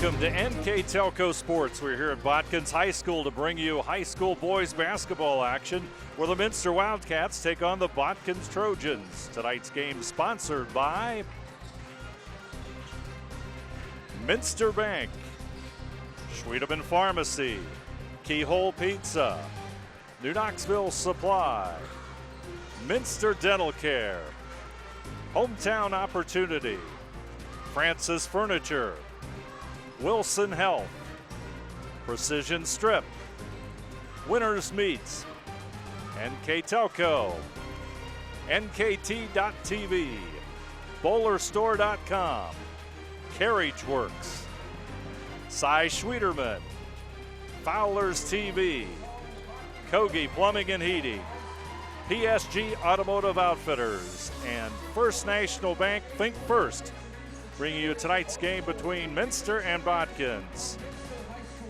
Welcome to NKTelco Sports. We're here at Botkins High School to bring you high school boys basketball action where the Minster Wildcats take on the Botkins Trojans. Tonight's game sponsored by Minster Bank, Schwedeman Pharmacy, Keyhole Pizza, New Knoxville Supply, Minster Dental Care, Hometown Opportunity, Francis Furniture, Wilson Health, Precision Strip, Winners Meats, NKTelco, NKT.TV, BowlerStore.com, CarriageWorks, Cy Schwederman, Fowler's TV, Kogi Plumbing and Heating, PSG Automotive Outfitters, and First National Bank. Think First, bringing you tonight's game between Minster and Botkins.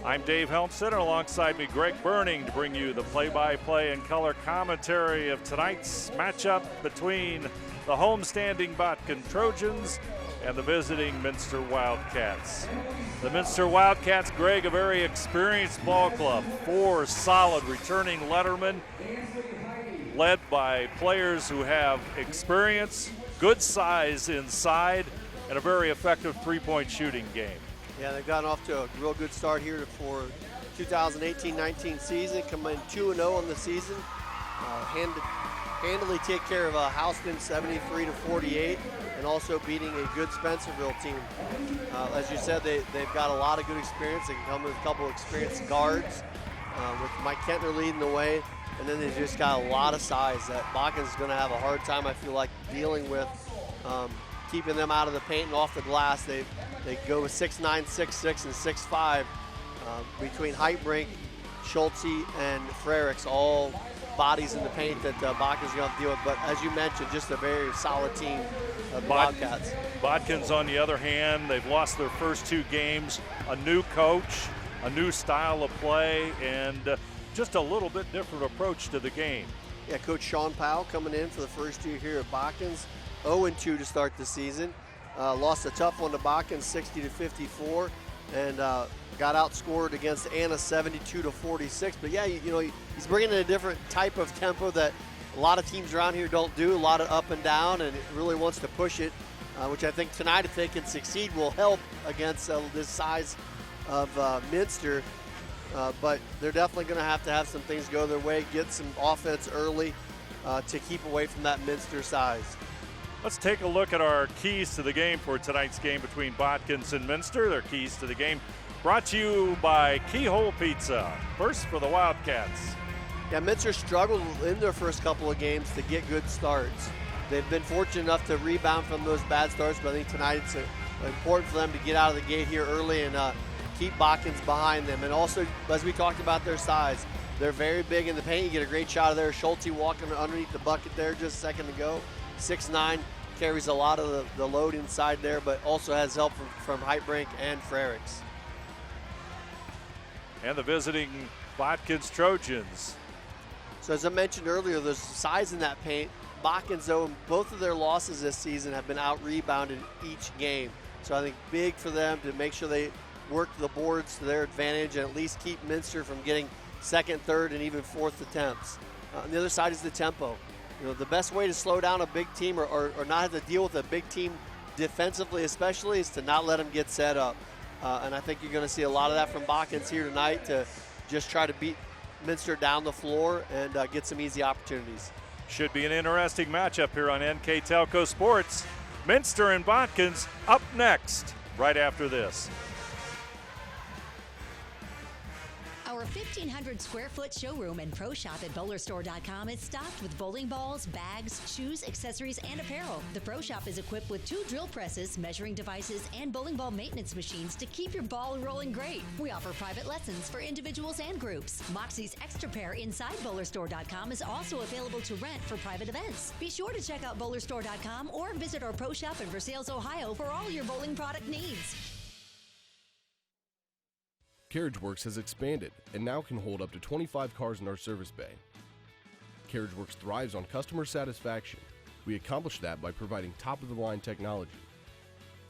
I'm Dave Helmstead, and alongside me Greg Burning to bring you the play-by-play and color commentary of tonight's matchup between the homestanding Botkins Trojans and the visiting Minster Wildcats. The Minster Wildcats, Greg, a very experienced ball club, 4 solid returning lettermen, led by players who have experience, good size inside, and a very effective three-point shooting game. Yeah, they've gotten off to a real good start here for 2018-19 season, coming in 2-0 on the season. Handily take care of Houston 73-48, and also beating a good Spencerville team. As you said, they've got a lot of good experience. They can come with a couple of experienced guards, with Mike Kentner leading the way, and then they've just got a lot of size that Botkins is going to have a hard time, I feel like, dealing with. Keeping them out of the paint and off the glass. They go with 6'9", 6'6", and 6'5", between Heitbrink, Schulte, and Frericks, all bodies in the paint that Botkins is going to have to deal with. But as you mentioned, just a very solid team, the Wildcats. Botkins, on the other hand, they've lost their first 2 games. A new coach, a new style of play, and just a little bit different approach to the game. Yeah, Coach Sean Powell coming in for the first year here at Botkins. 0-2 to start the season. Lost a tough one to Botkins, 60-54, and got outscored against Anna 72-46. But yeah, you know, he's bringing in a different type of tempo that a lot of teams around here don't do. A lot of up and down, and really wants to push it, which I think tonight, if they can succeed, will help against this size of Minster. But they're definitely going to have some things go their way, get some offense early to keep away from that Minster size. Let's take a look at our keys to the game for tonight's game between Botkins and Minster. Their keys to the game brought to you by Keyhole Pizza. First for the Wildcats. Yeah, Minster struggled in their first couple of games to get good starts. They've been fortunate enough to rebound from those bad starts, but I think tonight it's important for them to get out of the gate here early and keep Botkins behind them. And also, as we talked about their size, they're very big in the paint. You get a great shot of there. Schulte walking underneath the bucket there just a second ago. 6'9", carries a lot of the load inside there, but also has help from Heitbrink and Frericks. And the visiting Botkins Trojans. So as I mentioned earlier, there's size in that paint. Botkins, though, in both of their losses this season have been out-rebounded each game. So I think big for them to make sure they work the boards to their advantage and at least keep Minster from getting second, third, and even fourth attempts. On the other side is the tempo. You know, the best way to slow down a big team or not have to deal with a big team defensively especially is to not let them get set up. And I think you're going to see a lot of that from Botkins here tonight to just try to beat Minster down the floor and get some easy opportunities. Should be an interesting matchup here on NKTelco Sports. Minster and Botkins up next, right after this. Our 1,500 square foot showroom and pro shop at BowlerStore.com is stocked with bowling balls, bags, shoes, accessories, and apparel. The pro shop is equipped with 2 drill presses, measuring devices, and bowling ball maintenance machines to keep your ball rolling great. We offer private lessons for individuals and groups. Moxie's Extra Pair inside BowlerStore.com is also available to rent for private events. Be sure to check out BowlerStore.com or visit our pro shop in Versailles, Ohio for all your bowling product needs. CarriageWorks has expanded and now can hold up to 25 cars in our service bay. CarriageWorks thrives on customer satisfaction. We accomplish that by providing top-of-the-line technology.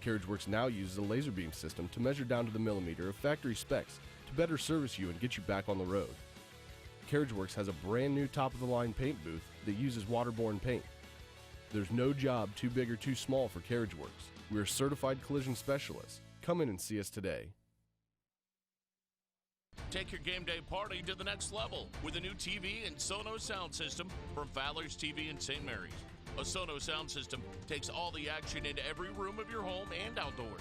Carriage Works now uses a laser beam system to measure down to the millimeter of factory specs to better service you and get you back on the road. Carriage Works has a brand new top-of-the-line paint booth that uses waterborne paint. There's no job too big or too small for Carriage Works. We're certified collision specialists. Come in and see us today. Take your game day party to the next level with a new TV and Sonos sound system from Fowler's TV in St. Mary's. A Sonos sound system takes all the action into every room of your home and outdoors.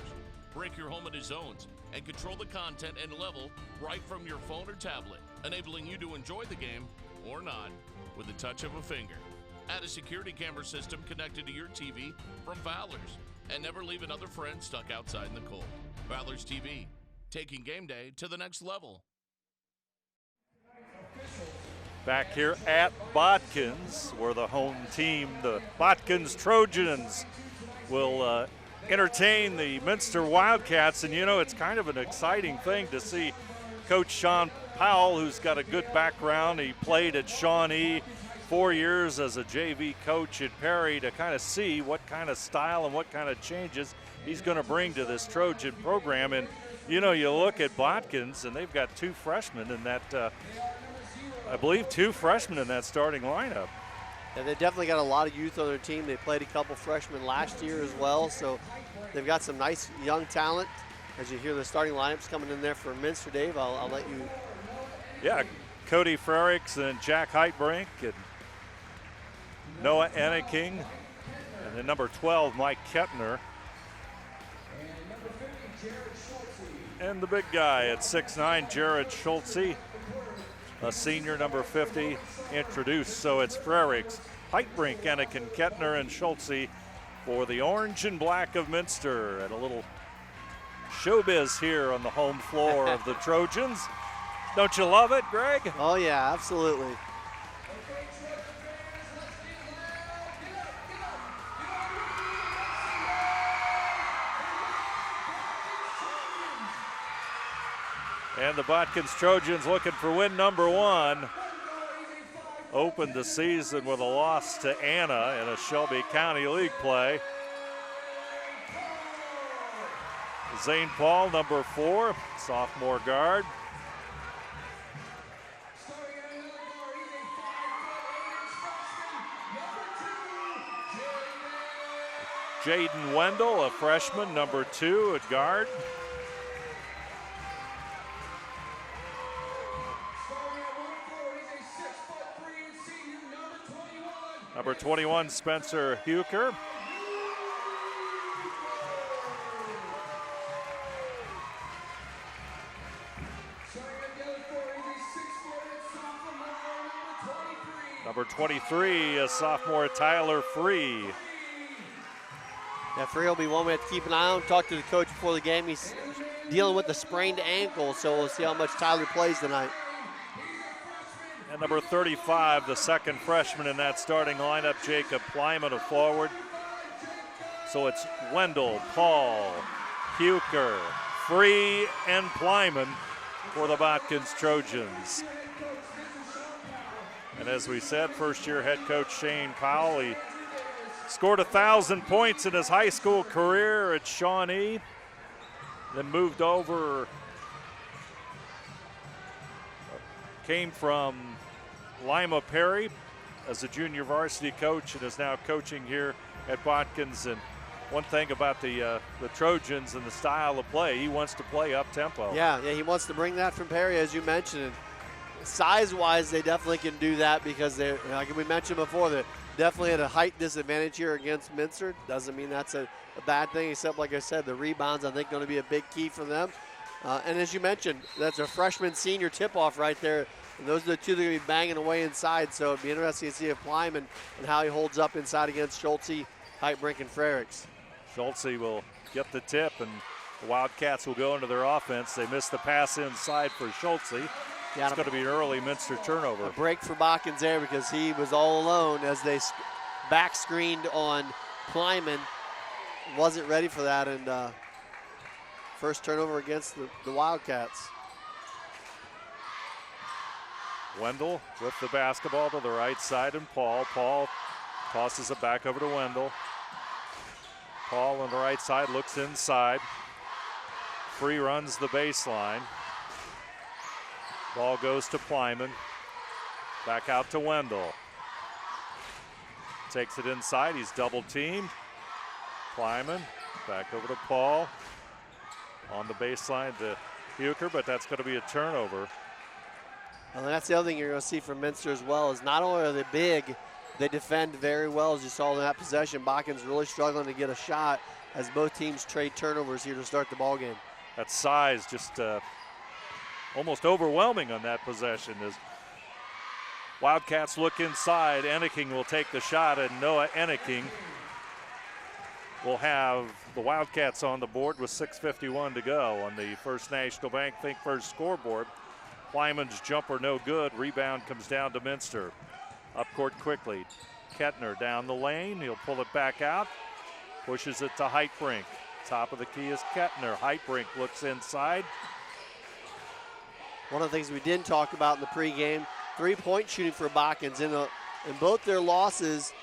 Break your home into zones and control the content and level right from your phone or tablet, enabling you to enjoy the game, or not, with the touch of a finger. Add a security camera system connected to your TV from Fowler's, and never leave another friend stuck outside in the cold. Fowler's TV, taking game day to the next level. Back here at Botkins, where the home team, the Botkins Trojans, will entertain the Minster Wildcats. And, you know, it's kind of an exciting thing to see Coach Sean Powell, who's got a good background. He played at Shawnee 4 years as a JV coach at Perry, to kind of see what kind of style and what kind of changes he's going to bring to this Trojan program. And, you know, you look at Botkins, and they've got two freshmen in that I believe two freshmen in that starting lineup. And they definitely got a lot of youth on their team. They played a couple freshmen last year as well, so they've got some nice young talent. As you hear the starting lineups coming in there for Minster, Dave, I'll let you. Yeah, Cody Frericks and Jack Heitbrink and Noah Enneking, and then number 12, Mike Kettner. And the big guy at 6'9", Jared Schultze. A senior, number 50, introduced. So it's Frericks, Heitbrink, Enneking, Kettner, and Schultze for the orange and black of Minster. And a little showbiz here on the home floor of the Trojans. Don't you love it, Greg? Oh, yeah, absolutely. And the Botkins Trojans looking for win number 1. Opened the season with a loss to Anna in a Shelby County League play. Zane Paul, number 4, sophomore guard. Jaden Wendell, a freshman, number 2 at guard. Number 21, Spencer Huker. Number 23, a sophomore, Tyler Free. Yeah, Free will be one we have to keep an eye on. Talked to the coach before the game. He's dealing with a sprained ankle, so we'll see how much Tyler plays tonight. And number 35, the second freshman in that starting lineup, Jacob Plyman, a forward. So it's Wendell, Paul, Huker, Free, and Plyman for the Botkins Trojans. And as we said, first-year head coach Shane Powell, he scored 1,000 points in his high school career at Shawnee, then moved over, came from Lima Perry as a junior varsity coach and is now coaching here at Botkins. And one thing about the Trojans and the style of play, he wants to play up-tempo. Yeah, he wants to bring that from Perry, as you mentioned. Size-wise, they definitely can do that because they, like we mentioned before, they're definitely at a height disadvantage here against Minster. Doesn't mean that's a bad thing, except, like I said, the rebounds, I think, going to be a big key for them. And as you mentioned, that's a freshman-senior tip-off right there. And those are the two that are going to be banging away inside, so it'd be interesting to see if Plyman and how he holds up inside against Schultze, Heitbrink, and Frericks. Schultze will get the tip, and the Wildcats will go into their offense. They missed the pass inside for Schultze. Yeah, it's going to be an early Minster turnover. A break for Botkins there because he was all alone as they back screened on Plyman. Wasn't ready for that, and first turnover against the Wildcats. Wendell with the basketball to the right side, and Paul tosses it back over to Wendell. Paul on the right side, looks inside. Free runs the baseline. Ball goes to Plyman. Back out to Wendell. Takes it inside, he's double teamed. Plyman, back over to Paul. On the baseline to Huker, but that's going to be a turnover. And that's the other thing you're going to see from Minster as well, is not only are they big, they defend very well, as you saw in that possession. Botkins really struggling to get a shot as both teams trade turnovers here to start the ball game. That size just almost overwhelming on that possession. As Wildcats look inside, Enneking will take the shot, and Noah Enneking will have the Wildcats on the board with 6:51 to go on the First National Bank Think First scoreboard. Plyman's jumper no good. Rebound comes down to Minster. Up court quickly. Kettner down the lane. He'll pull it back out. Pushes it to Heitbrink. Top of the key is Kettner. Heitbrink looks inside. One of the things we didn't talk about in the pregame, three-point shooting for Botkins. In both their losses,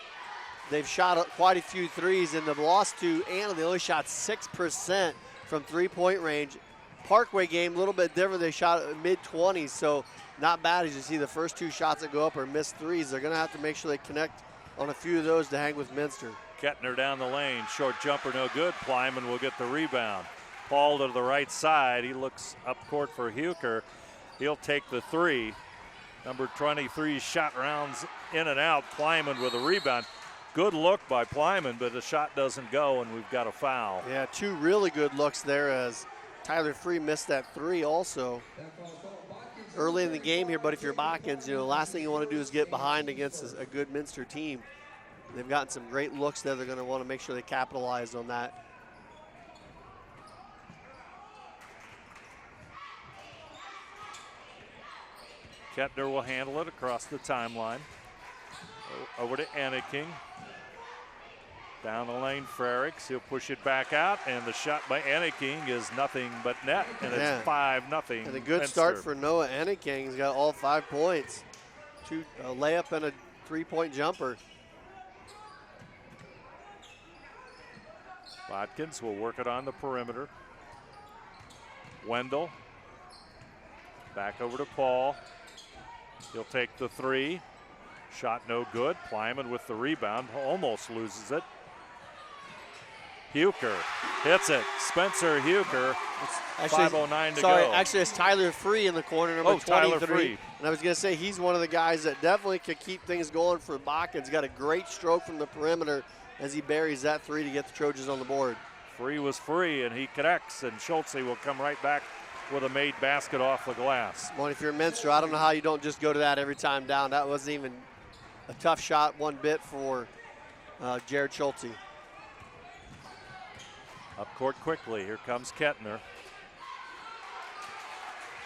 they've shot quite a few threes. In the loss to Anna, they only shot 6% from three-point range. Parkway game, a little bit different. They shot mid-20s, so not bad. As you see, the first two shots that go up are missed threes. They're going to have to make sure they connect on a few of those to hang with Minster. Kettner down the lane. Short jumper no good. Plyman will get the rebound. Paul to the right side. He looks up court for Huker. He'll take the three. Number 23 shot rounds in and out. Plyman with a rebound. Good look by Plyman, but the shot doesn't go, and we've got a foul. Yeah, two really good looks there as Tyler Free missed that three also early in the game here. But if you're Botkins, the last thing you want to do is get behind against a good Minster team. They've gotten some great looks there. They're going to want to make sure they capitalize on that. Kettner will handle it across the timeline. Over to Enneking. Down the lane, Frericks. He'll push it back out, and the shot by Enneking is nothing but net, and it's 5-0. And a good start for Noah Enneking. He's got all 5 points. A layup and a three-point jumper. Botkins will work it on the perimeter. Wendell. Back over to Paul. He'll take the three. Shot no good. Plyman with the rebound. Almost loses it. Huker hits it. Spencer Huker. 5:09 to go. Actually, it's Tyler Free in the corner, number 23. Tyler Free. And I was going to say, he's one of the guys that definitely could keep things going for Botkins. Got a great stroke from the perimeter as he buries that three to get the Trojans on the board. Free was free, and he connects, and Schultze will come right back with a made basket off the glass. Well, if you're Minster, I don't know how you don't just go to that every time down. That wasn't even a tough shot one bit for Jared Schultze. Up court quickly. Here comes Kettner.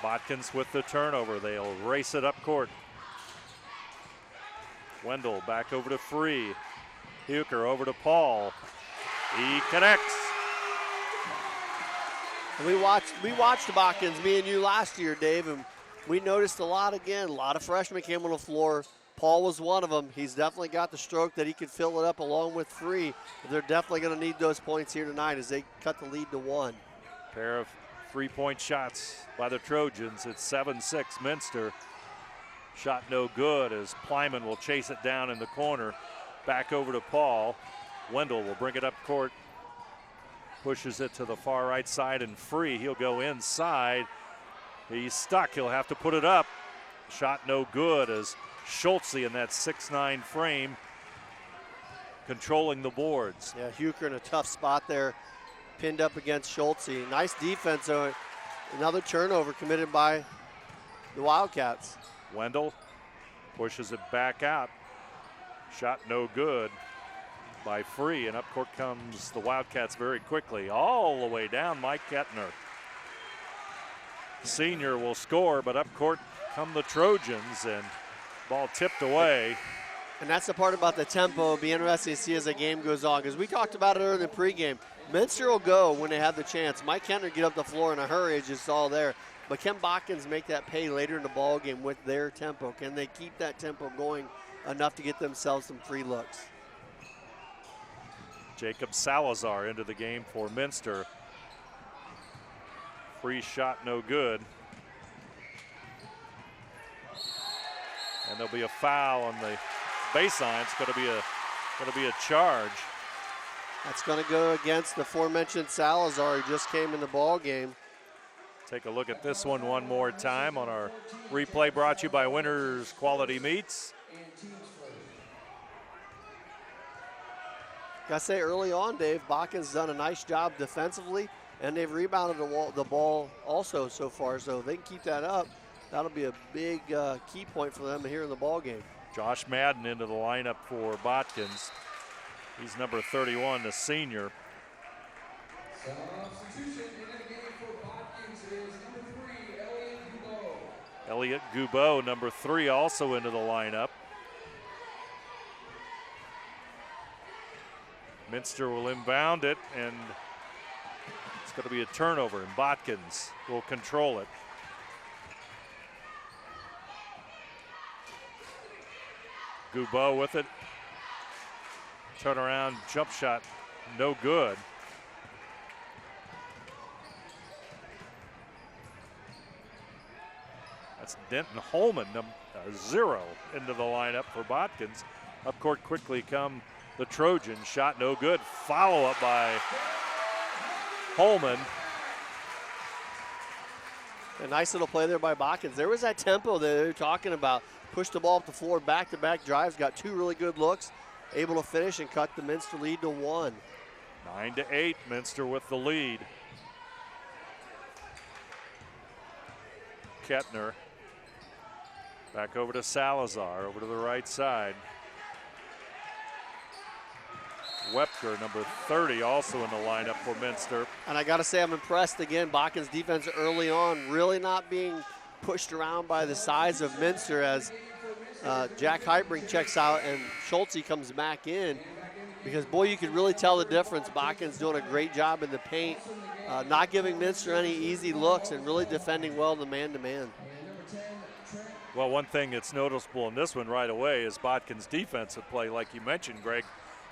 Botkins with the turnover. They'll race it up court. Wendell back over to Free. Huker over to Paul. He connects. We watched the Botkins, me and you, last year, Dave, and we noticed a lot again. A lot of freshmen came on the floor. Paul was one of them. He's definitely got the stroke that he could fill it up along with Free. They're definitely going to need those points here tonight as they cut the lead to 1. Pair of three-point shots by the Trojans. It's 7-6 Minster. Shot no good as Plyman will chase it down in the corner. Back over to Paul. Wendell will bring it up court. Pushes it to the far right side and Free. He'll go inside. He's stuck. He'll have to put it up. Shot no good as Schultze in that 6'9" frame controlling the boards. Yeah, Huker in a tough spot there, pinned up against Schultze. Nice defense, though. Another turnover committed by the Wildcats. Wendell pushes it back out. Shot no good by Free, and up court comes the Wildcats very quickly. All the way down, Mike Kettner. Senior will score, but up court come the Trojans, and ball tipped away. And that's the part about the tempo. It'll be interesting to see as the game goes on, because we talked about it earlier in the pregame. Minster will go when they have the chance. Mike Kettner get up the floor in a hurry, as you saw there. But can Botkins make that pay later in the ball game with their tempo? Can they keep that tempo going enough to get themselves some free looks? Jacob Salazar into the game for Minster. Free shot, no good. And there'll be a foul on the baseline. It's going to be a charge. That's going to go against the aforementioned Salazar, who just came in the ball game. Take a look at this one more time on our replay, brought to you by Winners Quality Meats. Got to say, early on, Dave, Botkins done a nice job defensively, and they've rebounded the ball also so far. So if they can keep that up, that'll be a big key point for them here in the ball game. Josh Madden into the lineup for Botkins. He's number 31, the senior. Substitution in the game for Botkins is number 3, Elliot Goubeau, number 3, also into the lineup. Minster will inbound it, and it's going to be a turnover, and Botkins will control it. Goubeau with it. Turnaround jump shot, no good. That's Denton Holman, 0 into the lineup for Botkins. Up court quickly come the Trojans. Shot no good. Follow up by Holman. A nice little play there by Botkins. There was that tempo that they were talking about. Pushed the ball up the floor, back-to-back drives, got 2 really good looks, able to finish and cut the Minster lead to 1. 9-8, Minster with the lead. Kettner back over to Salazar, over to the right side. Wepker, number 30, also in the lineup for Minster. And I got to say, I'm impressed again. Botkins' defense early on, really not being pushed around by the size of Minster as Jack Heitbrink checks out and Schulte comes back in. Because, boy, you could really tell the difference. Botkins doing a great job in the paint, not giving Minster any easy looks and really defending well the man-to-man. Well, one thing that's noticeable in this one right away is Botkins' defensive play, like you mentioned, Greg,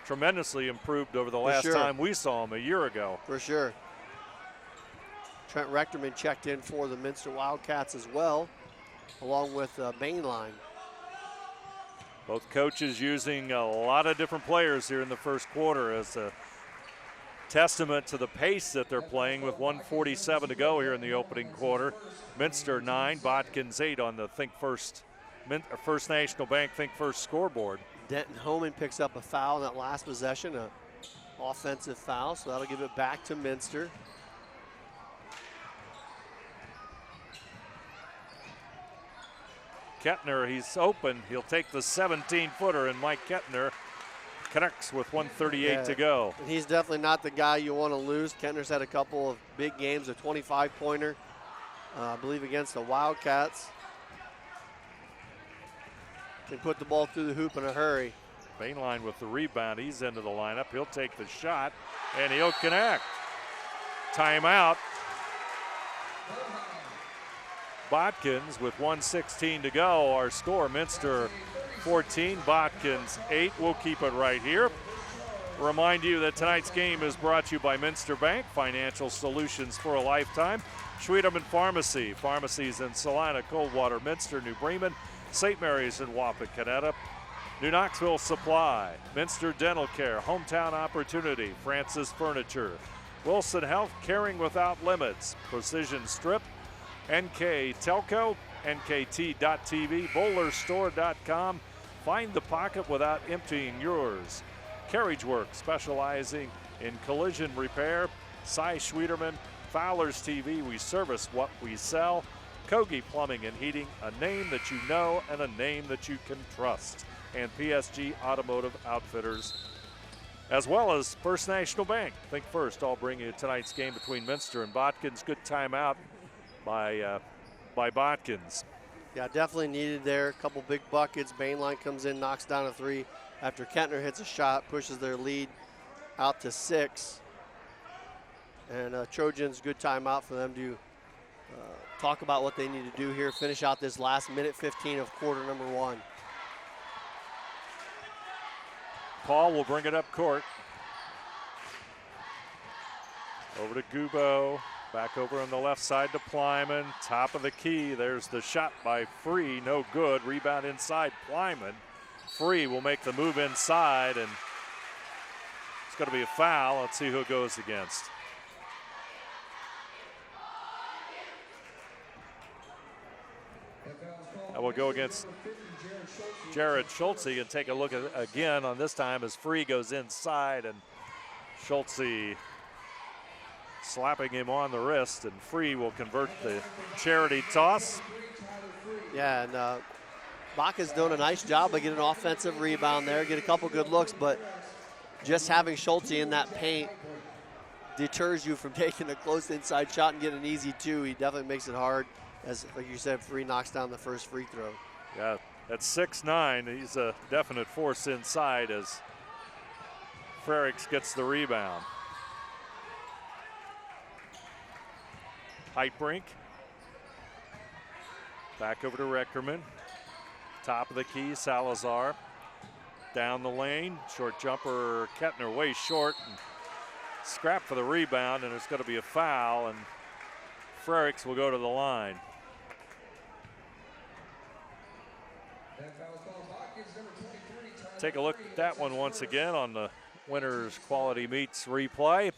tremendously improved over the last time we saw him a year ago. For sure. Trent Rechterman checked in for the Minster Wildcats as well, along with Bainline. Both coaches using a lot of different players here in the first quarter as a testament to the pace that they're playing with 1:47 to go here in the opening quarter. Minster 9, Botkins 8 on the Think First National Bank Think First scoreboard. Denton Holman picks up a foul in that last possession, an offensive foul, so that'll give it back to Minster. Kettner, he's open. He'll take the 17-footer, and Mike Kettner connects with 1:38 to go. And he's definitely not the guy you want to lose. Kettner's had a couple of big games, a 25-pointer, I believe against the Wildcats. Can put the ball through the hoop in a hurry. Bainline with the rebound. He's into the lineup. He'll take the shot, and he'll connect. Timeout. Botkins with 1:16 to go. Our score, Minster 14, Botkins 8. We'll keep it right here. Remind you that tonight's game is brought to you by Minster Bank, financial solutions for a lifetime. Schwieterman Pharmacy, pharmacies in Salina, Coldwater, Minster, New Bremen, St. Mary's, and Wapakoneta. New Knoxville Supply, Minster Dental Care, Hometown Opportunity, Francis Furniture, Wilson Health, Caring Without Limits, Precision Strip, NKTelco, NKT.TV, BowlerStore.com. Find the pocket without emptying yours. Carriage Works, specializing in collision repair. Cy Schwieterman, Fowler's TV, we service what we sell. Kogi Plumbing and Heating, a name that you know and a name that you can trust. And PSG Automotive Outfitters, as well as First National Bank. Think First, I'll bring you tonight's game between Minster and Botkins. Good timeout by Botkins. Yeah, definitely needed there. A couple big buckets. Bainline comes in, knocks down a 3 after Kettner hits a shot, pushes their lead out to 6. And Trojans, good timeout for them to talk about what they need to do here, finish out this last minute 15 of quarter number 1. Paul will bring it up court. Over to Gubo. Back over on the left side to Plyman. Top of the key. There's the shot by Free. No good. Rebound inside Plyman. Free will make the move inside, and it's going to be a foul. Let's see who it goes against. That will go against Jared Schultze, and take a look at again on this time as Free goes inside, and Schultze slapping him on the wrist, and Free will convert the charity toss. Yeah, and Baca's doing a nice job of getting an offensive rebound there, get a couple good looks, but just having Schultze in that paint deters you from taking a close inside shot and getting an easy two. He definitely makes it hard, as like you said, Free knocks down the first free throw. Yeah, at 6'9", he's a definite force inside as Frericks gets the rebound. Heitbrink. Back over to Reckerman. Top of the key, Salazar. Down the lane, short jumper, Kettner way short. And scrap for the rebound, and there's going to be a foul, and Frericks will go to the line. Take a look at that one once again on the Winners Quality Meats replay.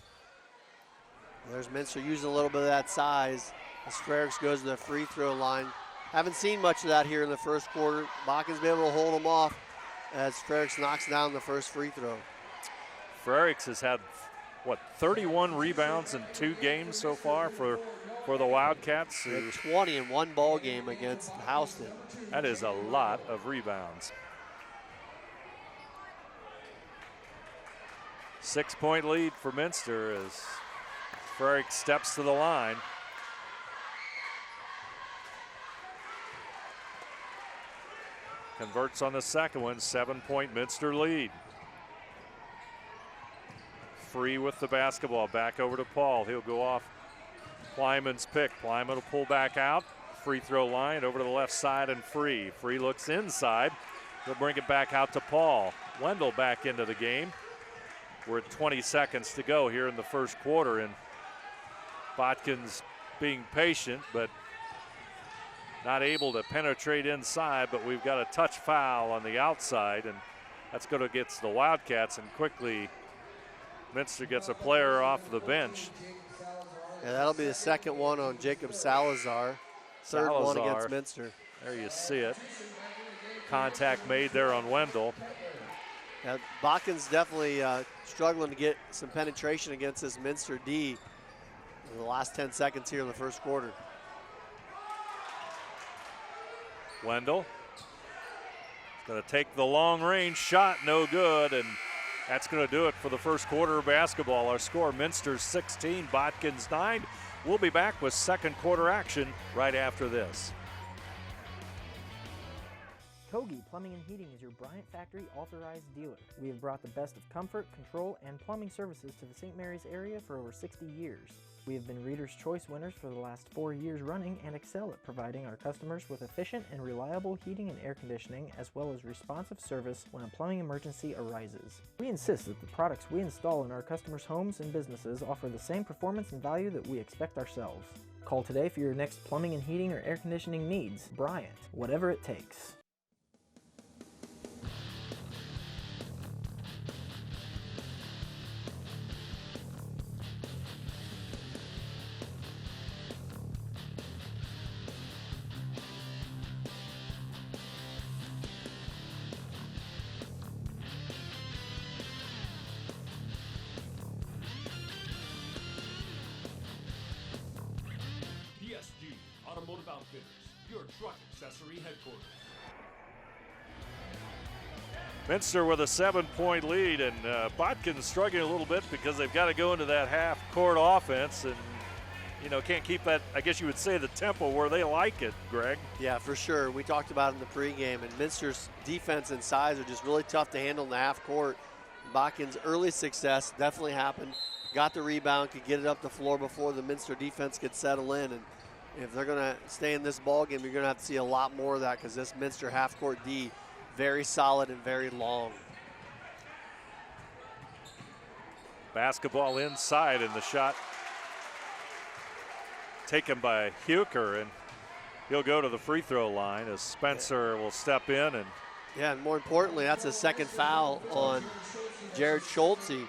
There's Minster using a little bit of that size as Frericks goes to the free throw line. Haven't seen much of that here in the first quarter. Bakkens be able to hold him off as Frericks knocks down the first free throw. Frericks has had, what, 31 rebounds in 2 games so far for the Wildcats. 20 in 1 ball game against Houston. That is a lot of rebounds. 6-point lead for Minster as Frericks steps to the line. Converts on the second one, 7-point Minster lead. Free with the basketball, back over to Paul. He'll go off Plyman's pick. Plyman will pull back out. Free throw line over to the left side and Free. Free looks inside. He'll bring it back out to Paul. Wendell back into the game. We're at 20 seconds to go here in the first quarter, and Botkins being patient, but not able to penetrate inside, but we've got a touch foul on the outside, and that's going to get the Wildcats, and quickly Minster gets a player off the bench. Yeah, that'll be the second one on Jacob Salazar. Third one against Minster. There you see it. Contact made there on Wendell. Yeah, Botkins definitely struggling to get some penetration against this Minster D in the last 10 seconds here in the first quarter. Wendell going to take the long range shot, no good, and that's going to do it for the first quarter of basketball. Our score, Minster 16, Botkins 9. We'll be back with second quarter action right after this. Kogi Plumbing and Heating is your Bryant Factory authorized dealer. We have brought the best of comfort, control, and plumbing services to the St. Mary's area for over 60 years. We have been Reader's Choice winners for the last 4 years running and excel at providing our customers with efficient and reliable heating and air conditioning, as well as responsive service when a plumbing emergency arises. We insist that the products we install in our customers' homes and businesses offer the same performance and value that we expect ourselves. Call today for your next plumbing and heating or air conditioning needs. Bryant, whatever it takes. Automotive Outfitters, your truck accessory headquarters. Minster with a 7-point lead, and Botkins struggling a little bit because they've got to go into that half-court offense and, you know, can't keep that, I guess you would say, the tempo where they like it, Greg. Yeah, for sure. We talked about it in the pregame, and Minster's defense and size are just really tough to handle in the half-court. Botkins' early success definitely happened. Got the rebound, could get it up the floor before the Minster defense could settle in, and if they're going to stay in this ball game, you're going to have to see a lot more of that because this Minster half-court D, very solid and very long. Basketball inside, and the shot taken by Huker, and he'll go to the free throw line as Spencer will step in. And yeah, and more importantly, that's a second foul on Jared Schulte.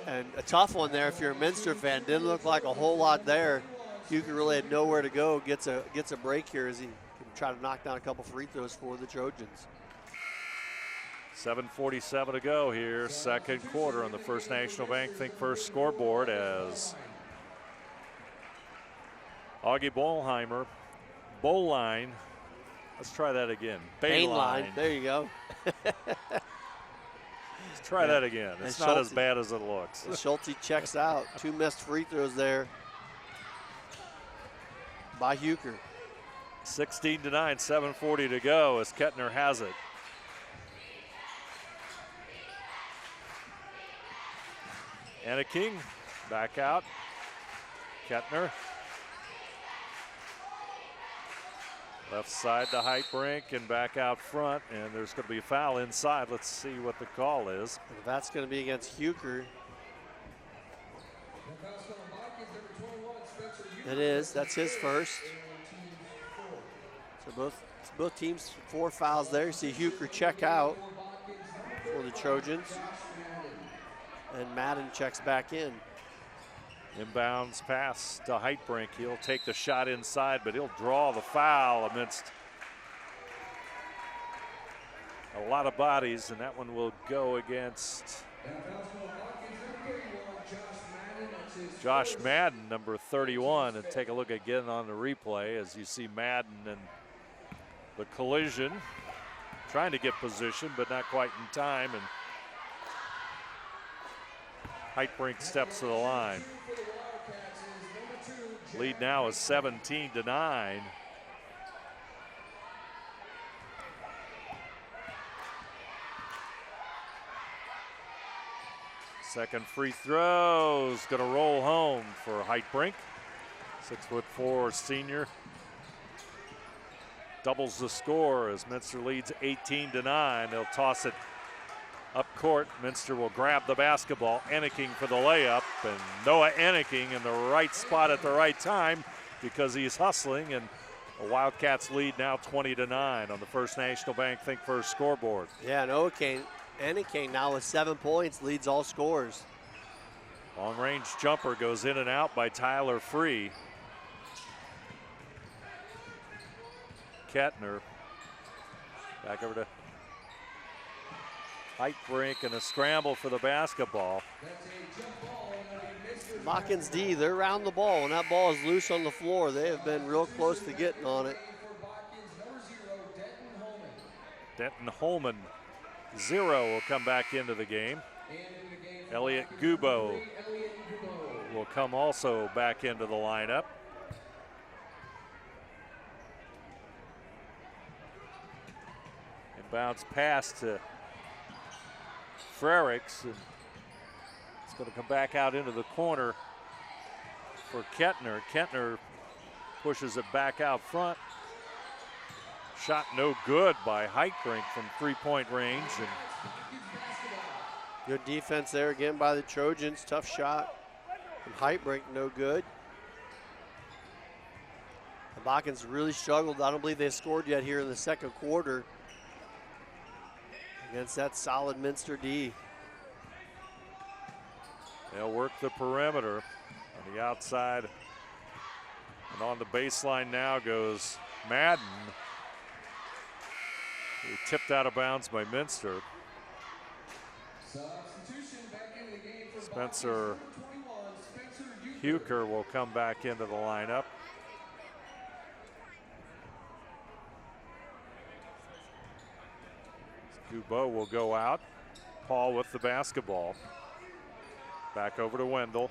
And a tough one there if you're a Minster fan. Didn't look like a whole lot there. Huker really had nowhere to go. Gets a break here as he can try to knock down a couple free throws for the Trojans. 7:47 to go here, second quarter on the First National Bank Think First scoreboard as Augie Bollheim, let's try that again. Bainline, there you go. Let's try that again. It's not as bad as it looks. Schulte checks out. 2 missed free throws there by Huker. 16-9, 7:40 to go as Kettner has it. Anna King back out. Kettner. Left side to Heitbrink and back out front, and there's going to be a foul inside. Let's see what the call is. And that's going to be against Huker. It is. That's his first. So both teams 4 fouls there. You see Huker check out for the Trojans. And Madden checks back in. Inbounds pass to Heitbrink. He'll take the shot inside, but he'll draw the foul amidst a lot of bodies, and that one will go against Josh Madden, number 31. And take a look again on the replay as you see Madden and the collision, trying to get position, but not quite in time. And Heitbrink steps to the line. Lead now is 17-9. Second free throw is going to roll home for Heitbrink. 6'4" senior. Doubles the score as Minster leads 18-9. They'll toss it up court. Minster will grab the basketball. Enneking for the layup, and Noah Enneking in the right spot at the right time because he's hustling, and the Wildcats lead now 20-9 on the First National Bank Think First scoreboard. Yeah, Noah Enneking now with 7 points, leads all scores. Long range jumper goes in and out by Tyler Free. Kettner back over to Heitbrink, and a scramble for the basketball. Botkins D, they're around the ball. When that ball is loose on the floor, they have been real close to getting on it. Denton Holman, 0, will come back into the game. Elliot Gubo will come also back into the lineup. Bounce pass to Frericks, and it's going to come back out into the corner for Kettner. Kettner pushes it back out front. Shot no good by Heitbrink from 3-point range. And good defense there again by the Trojans. Tough shot from Heitbrink, no good. The Botkins really struggled. I don't believe they scored yet here in the second quarter against that solid Minster D. They'll work the perimeter on the outside. And on the baseline now goes Madden. He tipped out of bounds by Minster. Spencer Huker will come back into the lineup. Gubo will go out. Paul with the basketball. Back over to Wendell.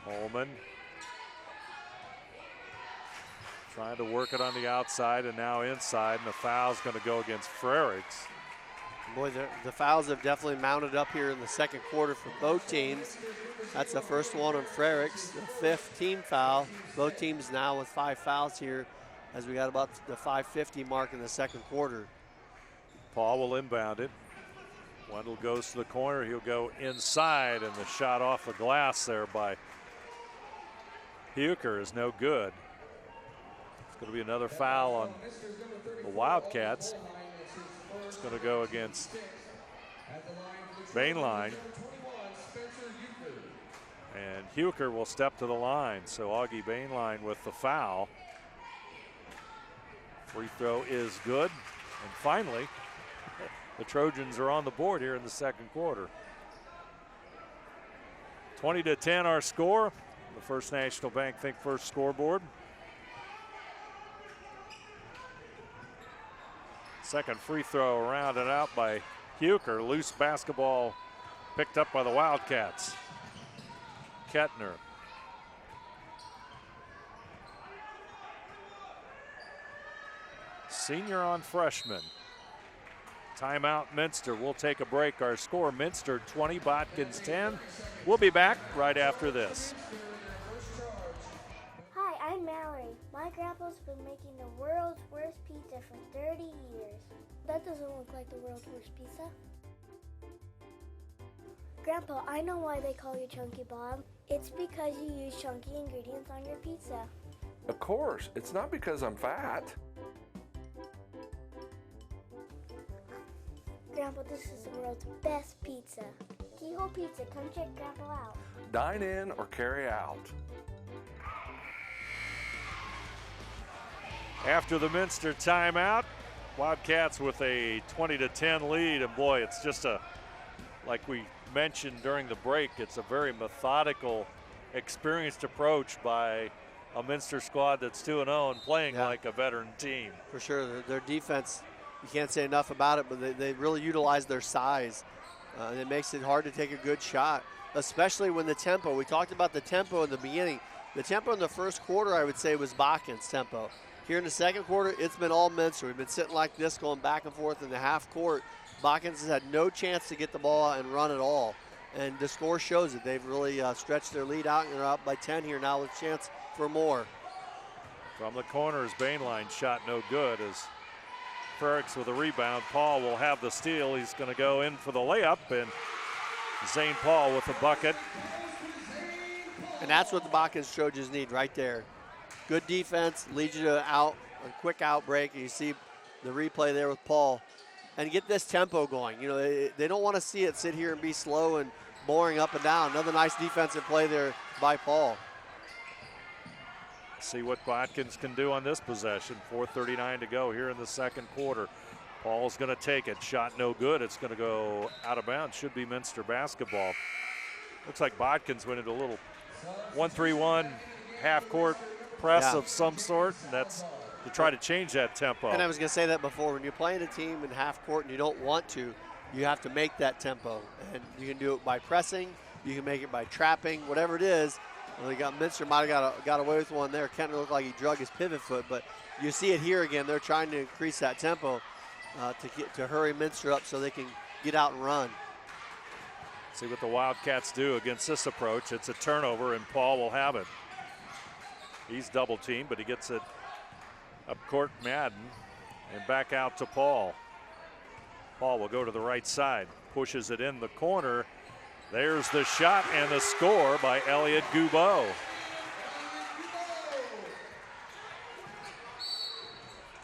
Holman trying to work it on the outside and now inside, and the foul's going to go against Frericks. Boy, the fouls have definitely mounted up here in the second quarter for both teams. That's the first one on Frericks, the 5th team foul. Both teams now with 5 fouls here as we got about the 5:50 mark in the second quarter. Paul will inbound it. Wendell goes to the corner. He'll go inside, and the shot off the glass there by Huker is no good. It's going to be another foul on the Wildcats. It's going to go against Bainline. And Huker will step to the line. So Augie Bainline with the foul. Free throw is good. And finally, the Trojans are on the board here in the second quarter. 20-10 our score. The First National Bank Think First scoreboard. Second free throw rounded out by Huker. Loose basketball picked up by the Wildcats. Kettner. Senior on freshman. Timeout, Minster. We'll take a break. Our score, Minster 20, Botkins 10. We'll be back right after this. Hi, I'm Mallory. My grandpa's been making the world's worst pizza for 30 years. That doesn't look like the world's worst pizza. Grandpa, I know why they call you Chunky Bob. It's because you use chunky ingredients on your pizza. Of course, it's not because I'm fat. Grandpa, this is the world's best pizza. Keyhole Pizza, come check Grandpa out. Dine in or carry out. After the Minster timeout, Wildcats with a 20-10 lead, and boy, it's just like we mentioned during the break, it's a very methodical, experienced approach by a Minster squad that's 2-0 and playing like a veteran team. For sure, their defense, you can't say enough about it, but they really utilize their size. And it makes it hard to take a good shot, especially when the tempo, we talked about the tempo in the beginning. The tempo in the first quarter, I would say, was Botkins' tempo. Here in the second quarter, it's been all Minster. We've been sitting like this, going back and forth in the half court. Botkins has had no chance to get the ball and run at all. And the score shows it. They've really stretched their lead out, and they're up by 10 here now with a chance for more. From the corners, Bainline shot no good as Frericks with a rebound. Paul will have the steal. He's going to go in for the layup, and Zane Paul with the bucket. And that's what the Botkins Trojans need right there. Good defense, leads you to a quick out break, and you see the replay there with Paul. And get this tempo going. You know, they don't want to see it sit here and be slow and boring up and down. Another nice defensive play there by Paul. See what Botkins can do on this possession. 4:39 to go here in the second quarter. Paul's going to take it. Shot no good. It's going to go out of bounds. Should be Minster basketball. Looks like Botkins went into a little 1-3-1 half-court press of some sort, and that's to try to change that tempo. And I was going to say that before. When you're playing a team in half court and you don't want to, you have to make that tempo. And you can do it by pressing. You can make it by trapping, whatever it is. Well, Minster might have got away with one there. Kentner looked like he drug his pivot foot, but you see it here again. They're trying to increase that tempo to hurry Minster up so they can get out and run. See what the Wildcats do against this approach. It's a turnover, and Paul will have it. He's double teamed, but he gets it up court, Madden, and back out to Paul. Paul will go to the right side, pushes it in the corner. There's the shot and the score by Elliot Goubeau.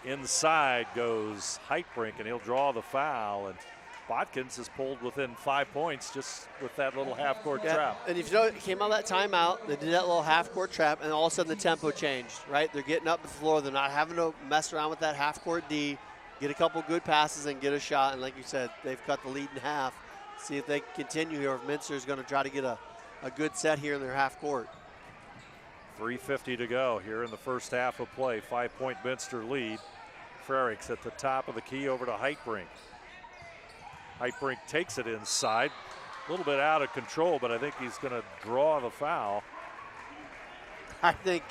Inside goes Heitbrink, and he'll draw the foul. And Botkins has pulled within 5 points just with that little half-court trap. And if you know, it came out of that timeout, they did that little half-court trap, and all of a sudden the tempo changed, right? They're getting up the floor. They're not having to mess around with that half-court D, get a couple good passes and get a shot. And like you said, they've cut the lead in half. See if they can continue here, if Minster is going to try to get a good set here in their half-court. 3:50 to go here in the first half of play. 5-point Minster lead. Frericks at the top of the key over to Heitbrink. Heitbrink takes it inside. A little bit out of control, but I think he's going to draw the foul. I think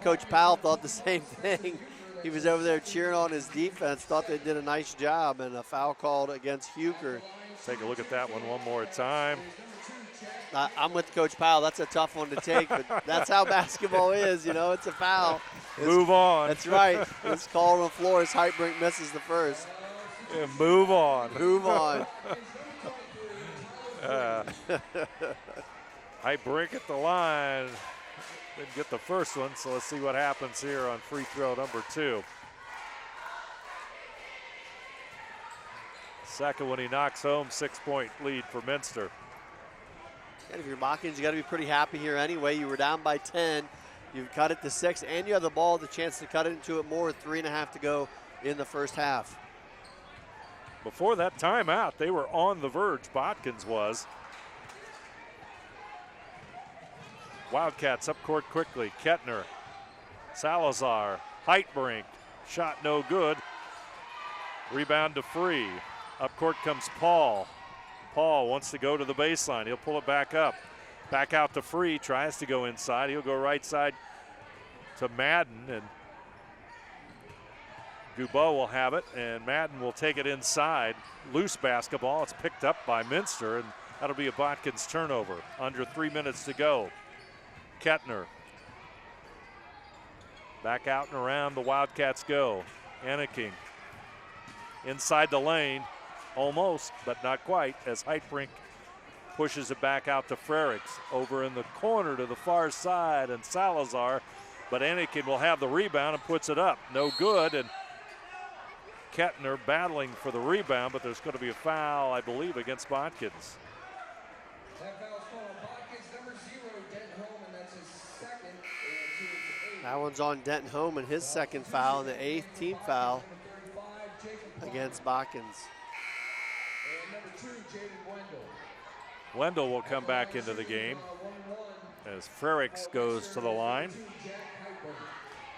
Coach Powell thought the same thing. He was over there cheering on his defense, thought they did a nice job, and a foul called against Huker. Take a look at that one more time. I'm with Coach Powell. That's a tough one to take, but that's how basketball is. You know, it's a foul. Move on. That's right. It's called on the floor as Heitbrink misses the first. And move on. Move on. I break at the line. Didn't get the first one, so let's see what happens here on free throw number 2. Second one he knocks home, 6-point lead for Minster. And if you're Botkins, you got to be pretty happy here anyway. You were down by 10. You've cut it to 6, and you have the ball, the chance to cut into it more. 3.5 to go in the first half. Before that timeout, they were on the verge, Botkins was. Wildcats up court quickly. Kettner, Salazar, Heitbrink, shot no good. Rebound to Free. Up court comes Paul. Paul wants to go to the baseline. He'll pull it back up. Back out to Free, tries to go inside. He'll go right side to Madden, and Gubeau will have it, and Madden will take it inside. Loose basketball. It's picked up by Minster, and that'll be a Botkins turnover. Under 3 minutes to go. Kettner. Back out and around the Wildcats go. Anaking. Inside the lane. Almost, but not quite, as Heitbrink pushes it back out to Frericks. Over in the corner to the far side, and Salazar, but Anakin will have the rebound and puts it up. No good, and Kettner battling for the rebound, but there's going to be a foul, I believe, against Botkins. That foul's called on Botkins, number 0, Denton Home, and that's his second. And team's 8. That one's on Denton Home and his second foul, and the 8th team foul against Botkins. And number 2, Jaden Wendell. Wendell will come back into the game as Frericks goes to the line.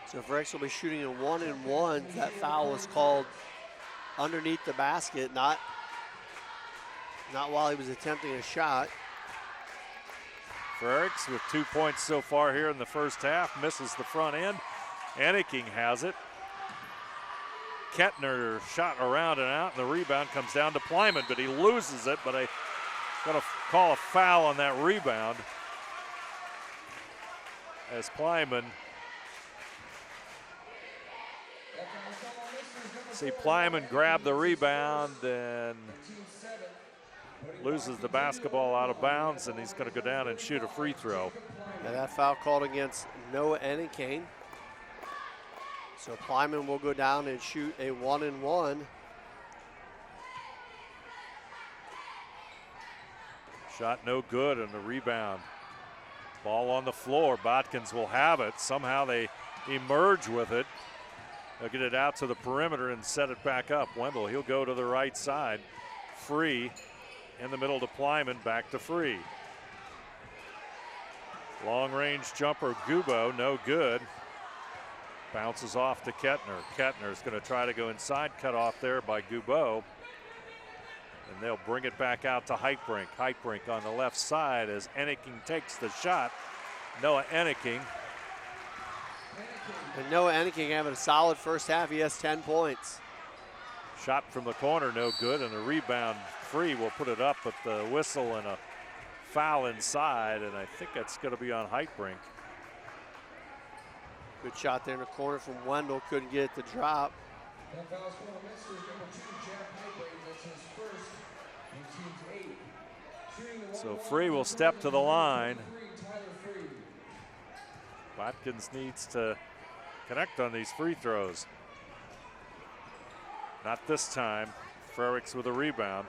So Frericks will be shooting a 1-and-1. That foul was called underneath the basket, not while he was attempting a shot. Frericks with 2 points so far here in the first half, misses the front end. Anaking has it. Kettner shot around and out, and the rebound comes down to Plyman, but he loses it, but I'm going to call a foul on that rebound as Plyman. See, Plyman grabbed the rebound and loses the basketball out of bounds, and he's going to go down and shoot a free throw. Now that foul called against Noah Anaking. So Plyman will go down and shoot a 1-and-1. Shot no good, and the rebound. Ball on the floor. Botkins will have it. Somehow they emerge with it. They'll get it out to the perimeter and set it back up. Wendell, he'll go to the right side. Free in the middle to Plyman, back to Free. Long range jumper, Gubeau, no good. Bounces off to Kettner. Kettner's going to try to go inside, cut off there by Gubeau. And they'll bring it back out to Heitbrink. Heitbrink on the left side as Anaking takes the shot. Noah Anaking. And Noah Anaking having a solid first half. He has 10 points. Shot from the corner, no good, and the rebound Free will put it up with the whistle and a foul inside, and I think that's going to be on Heitbrink. Good shot there in the corner from Wendell. Couldn't get it to drop. That foul's called on Minster, number 2, Jack Heitbrink. That's his first, and team's 8. Shooting the So Free will step to the line. Tyler Free. Botkins needs to connect on these free throws. Not this time. Frericks with a rebound.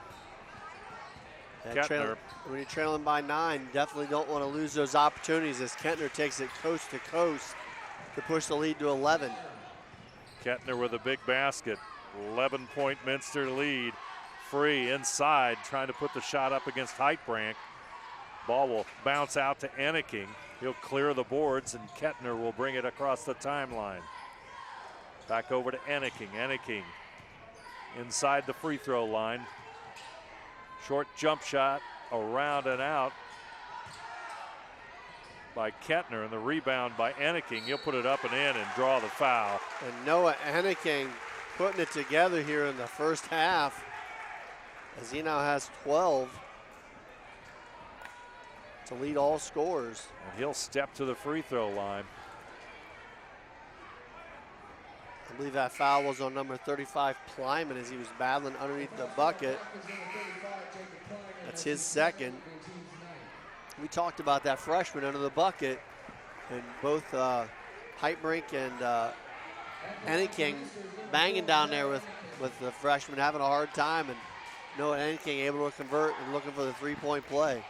Kettner. When you're trailing by 9, definitely don't want to lose those opportunities as Kettner takes it coast to coast to push the lead to 11. Kettner with a big basket. 11-point Minster lead. Free inside, trying to put the shot up against Heitbrink. Ball will bounce out to Anaking. He'll clear the boards, and Kettner will bring it across the timeline. Back over to Anaking. Anaking inside the free throw line. Short jump shot around and out by Kettner, and the rebound by Anaking. He'll put it up and in and draw the foul. And Noah Anaking putting it together here in the first half as he now has 12 to lead all scorers. And he'll step to the free throw line. I believe that foul was on number 35, Plyman, as he was battling underneath the bucket. That's his second. We talked about that freshman under the bucket, and both Heitbrink and Enneking banging down there with the freshman, having a hard time, and Noah Enneking able to convert and looking for the three-point play.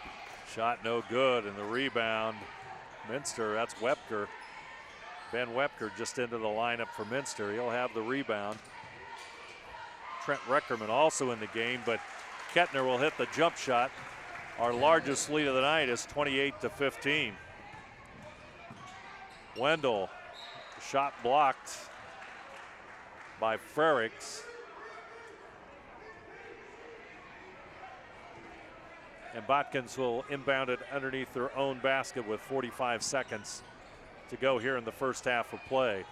Shot no good, and the rebound, Minster, that's Wepker. Ben Wepker just into the lineup for Minster. He'll have the rebound. Trent Reckerman also in the game, but Kettner will hit the jump shot. Our largest lead of the night is 28-15. Wendell, shot blocked by Frericks. And Botkins will inbound it underneath their own basket with 45 seconds to go here in the first half of play.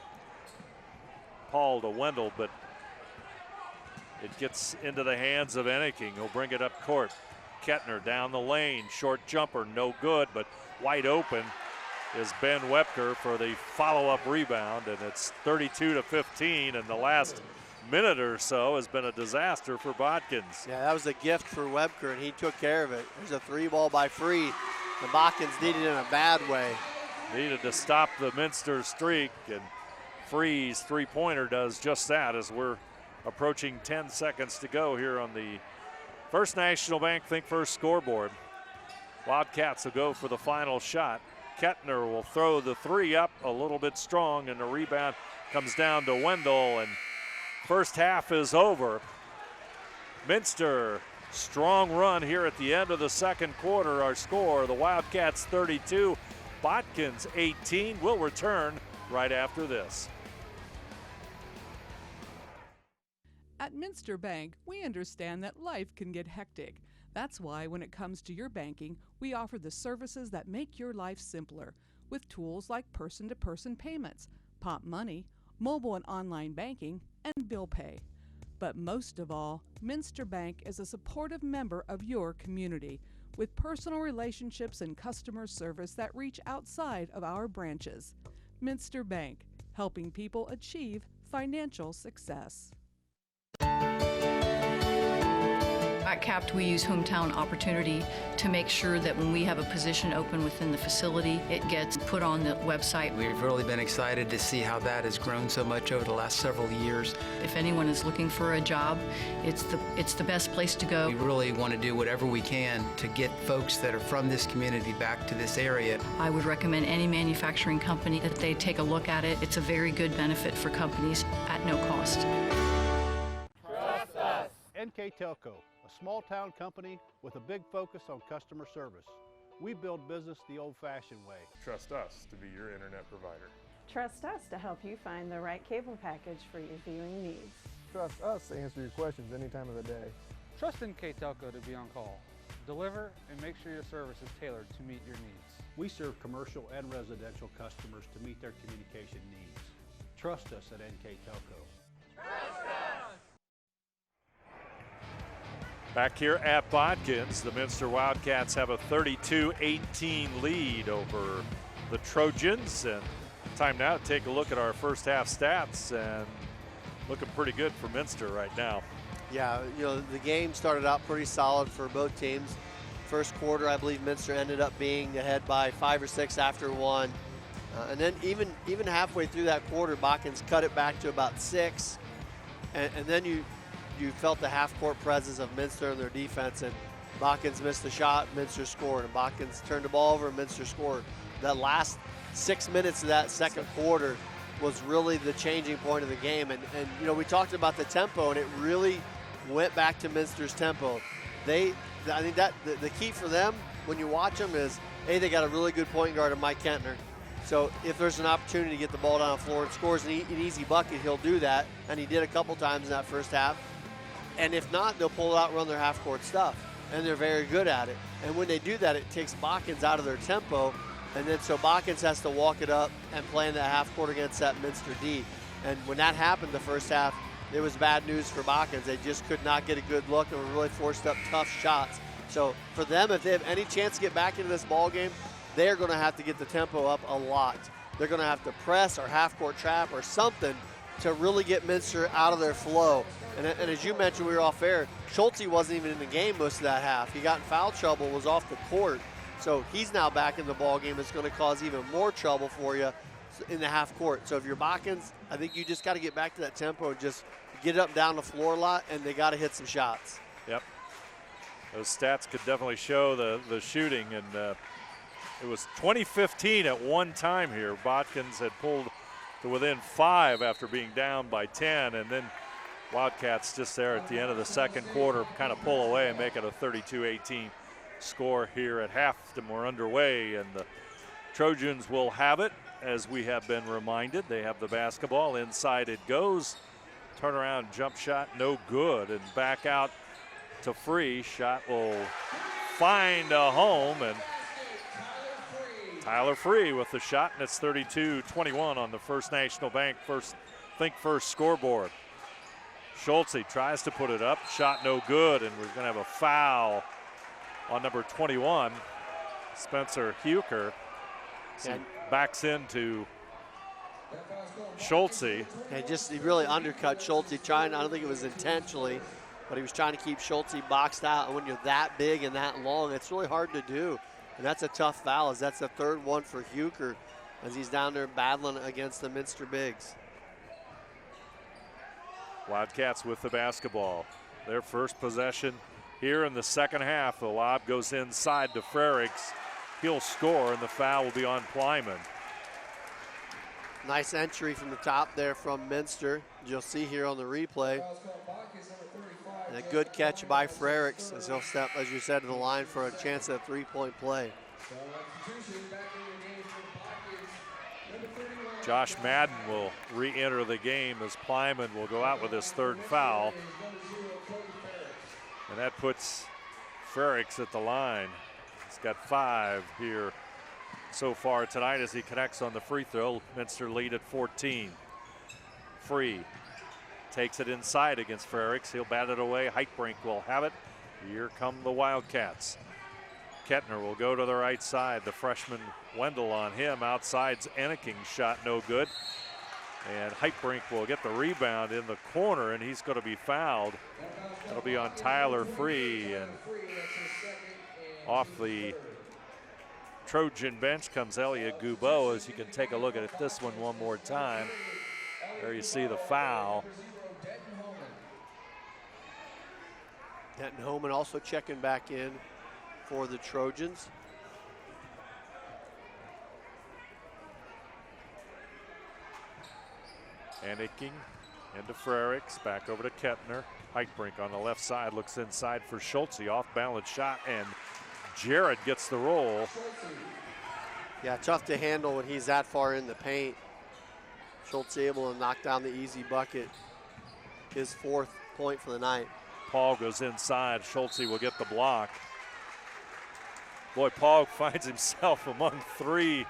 Paul to Wendell, but it gets into the hands of Enneking. He'll bring it up court. Kettner down the lane, short jumper, no good, but wide open is Ben Wepker for the follow-up rebound, and it's 32-15, and the last minute or so has been a disaster for Botkins. Yeah, that was a gift for Webker, and he took care of it. There's a three ball by Free, and Botkins needed it in a bad way. Needed to stop the Minster streak, and Free's three-pointer does just that as we're approaching 10 seconds to go here on the First National Bank Think First scoreboard. Wildcats will go for the final shot. Kettner will throw the three up a little bit strong, and the rebound comes down to Wendell, and first half is over. Minster, strong run here at the end of the second quarter. Our score, the Wildcats 32, Botkins 18. We'll return right after this. At Minster Bank, we understand that life can get hectic. That's why when it comes to your banking, we offer the services that make your life simpler with tools like person-to-person payments, Pop Money, mobile and online banking, and bill pay. But most of all, Minster Bank is a supportive member of your community with personal relationships and customer service that reach outside of our branches. Minster Bank, helping people achieve financial success. At CAPT, we use Hometown Opportunity to make sure that when we have a position open within the facility, it gets put on the website. We've really been excited to see how that has grown so much over the last several years. If anyone is looking for a job, it's the best place to go. We really want to do whatever we can to get folks that are from this community back to this area. I would recommend any manufacturing company that they take a look at it. It's a very good benefit for companies at no cost. Trust us. NKTelco, a small-town company with a big focus on customer service. We build business the old-fashioned way. Trust us to be your internet provider. Trust us to help you find the right cable package for your viewing needs. Trust us to answer your questions any time of the day. Trust NKTelco to be on call. Deliver and make sure your service is tailored to meet your needs. We serve commercial and residential customers to meet their communication needs. Trust us at NKTelco. Trust us! Back here at Botkins, the Minster Wildcats have a 32-18 lead over the Trojans. And time now to take a look at our first half stats, and looking pretty good for Minster right now. Yeah, you know, the game started out pretty solid for both teams. First quarter, I believe Minster ended up being ahead by 5 or 6 after one. And then even halfway through that quarter, Botkins cut it back to about 6. And then you felt the half-court presence of Minster and their defense, and Botkins missed the shot, Minster scored, and Botkins turned the ball over, and Minster scored. That last 6 minutes of that second quarter was really the changing point of the game. And you know, we talked about the tempo, and it really went back to Minster's tempo. I think that the key for them when you watch them is, A, they got a really good point guard in Mike Kentner. So if there's an opportunity to get the ball down the floor and scores an easy bucket, he'll do that, and he did a couple times in that first half. And if not, they'll pull out and run their half-court stuff, and they're very good at it. And when they do that, it takes Botkins out of their tempo, and then so Botkins has to walk it up and play in that half-court against that Minster D. And when that happened the first half, it was bad news for Botkins. They just could not get a good look and were really forced up tough shots. So for them, if they have any chance to get back into this ball game, they're going to have to get the tempo up a lot. They're going to have to press or half-court trap or something to really get Minster out of their flow. And as you mentioned, we were off air, Schulte wasn't even in the game most of that half. He got in foul trouble, was off the court. So he's now back in the ball game. It's going to cause even more trouble for you in the half court. So if you're Botkins, I think you just got to get back to that tempo and just get up and down the floor a lot, and they got to hit some shots. Yep. Those stats could definitely show the shooting, and it was 2015 at one time here. Botkins had pulled to within 5 after being down by 10, and then Wildcats just there at the end of the second quarter kind of pull away and make it a 32-18 score here at half. We're underway, and the Trojans will have it, as we have been reminded. They have the basketball. Inside it goes. Turnaround jump shot, no good, and back out to Free. Shot will find a home, and Tyler Free with the shot, and it's 32-21 on the First National Bank first scoreboard. Schulte tries to put it up, shot no good, and we're going to have a foul on number 21, Spencer Huker. So backs into Schulte. And he really undercut Schulte, I don't think it was intentionally, but he was trying to keep Schulte boxed out. And when you're that big and that long, it's really hard to do. And that's a tough foul, as that's the third one for Huker, as he's down there battling against the Minster bigs. Wildcats with the basketball. Their first possession here in the second half. The lob goes inside to Frericks. He'll score, and the foul will be on Plyman. Nice entry from the top there from Minster. You'll see here on the replay. And a good catch by Frericks, as he'll step, as you said, to the line for a chance at a three-point play. Josh Madden will re-enter the game as Plyman will go out with his third foul. And that puts Frericks at the line. He's got 5 here so far tonight as he connects on the free throw. Minster lead at 14. Free takes it inside against Frericks. He'll bat it away. Heitbrink will have it. Here come the Wildcats. Kettner will go to the right side. The freshman Wendell on him. Outside's Enneking, shot no good. And Heitbrink will get the rebound in the corner, and he's going to be fouled. That'll be on Tyler Free, and off the Trojan bench comes Elliot Goubeau, as you can take a look at this one more time. There you see the foul. Denton Homan also checking back in for the Trojans. Enneking into Frericks, back over to Kettner. Heitbrink on the left side, looks inside for Schulte, off balance shot, and Jared gets the roll. Yeah, tough to handle when he's that far in the paint. Schulte able to knock down the easy bucket. His 4th point for the night. Paul goes inside, Schulte will get the block. Boy, Paul finds himself among 3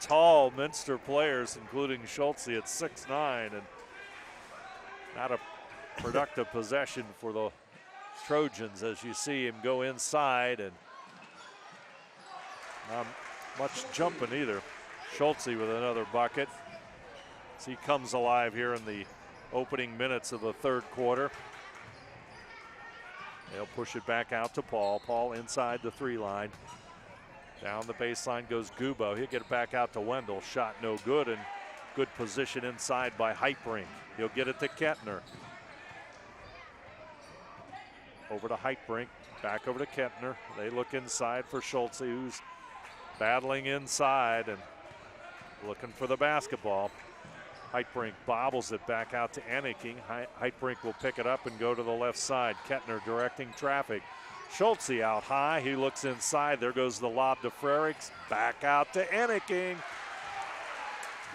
tall Minster players, including Schulte at 6'9", and not a productive possession for the Trojans, as you see him go inside, and not much jumping either. Schulte with another bucket as he comes alive here in the opening minutes of the third quarter. They'll push it back out to Paul. Paul inside the 3 line. Down the baseline goes Goubeau. He'll get it back out to Wendell. Shot no good, and good position inside by Heitbrink. He'll get it to Kettner. Over to Heitbrink, back over to Kettner. They look inside for Schulte, who's battling inside and looking for the basketball. Heitbrink bobbles it back out to Enneking. Heitbrink will pick it up and go to the left side. Kettner directing traffic. Schulte out high, he looks inside. There goes the lob to Frericks. Back out to Enneking.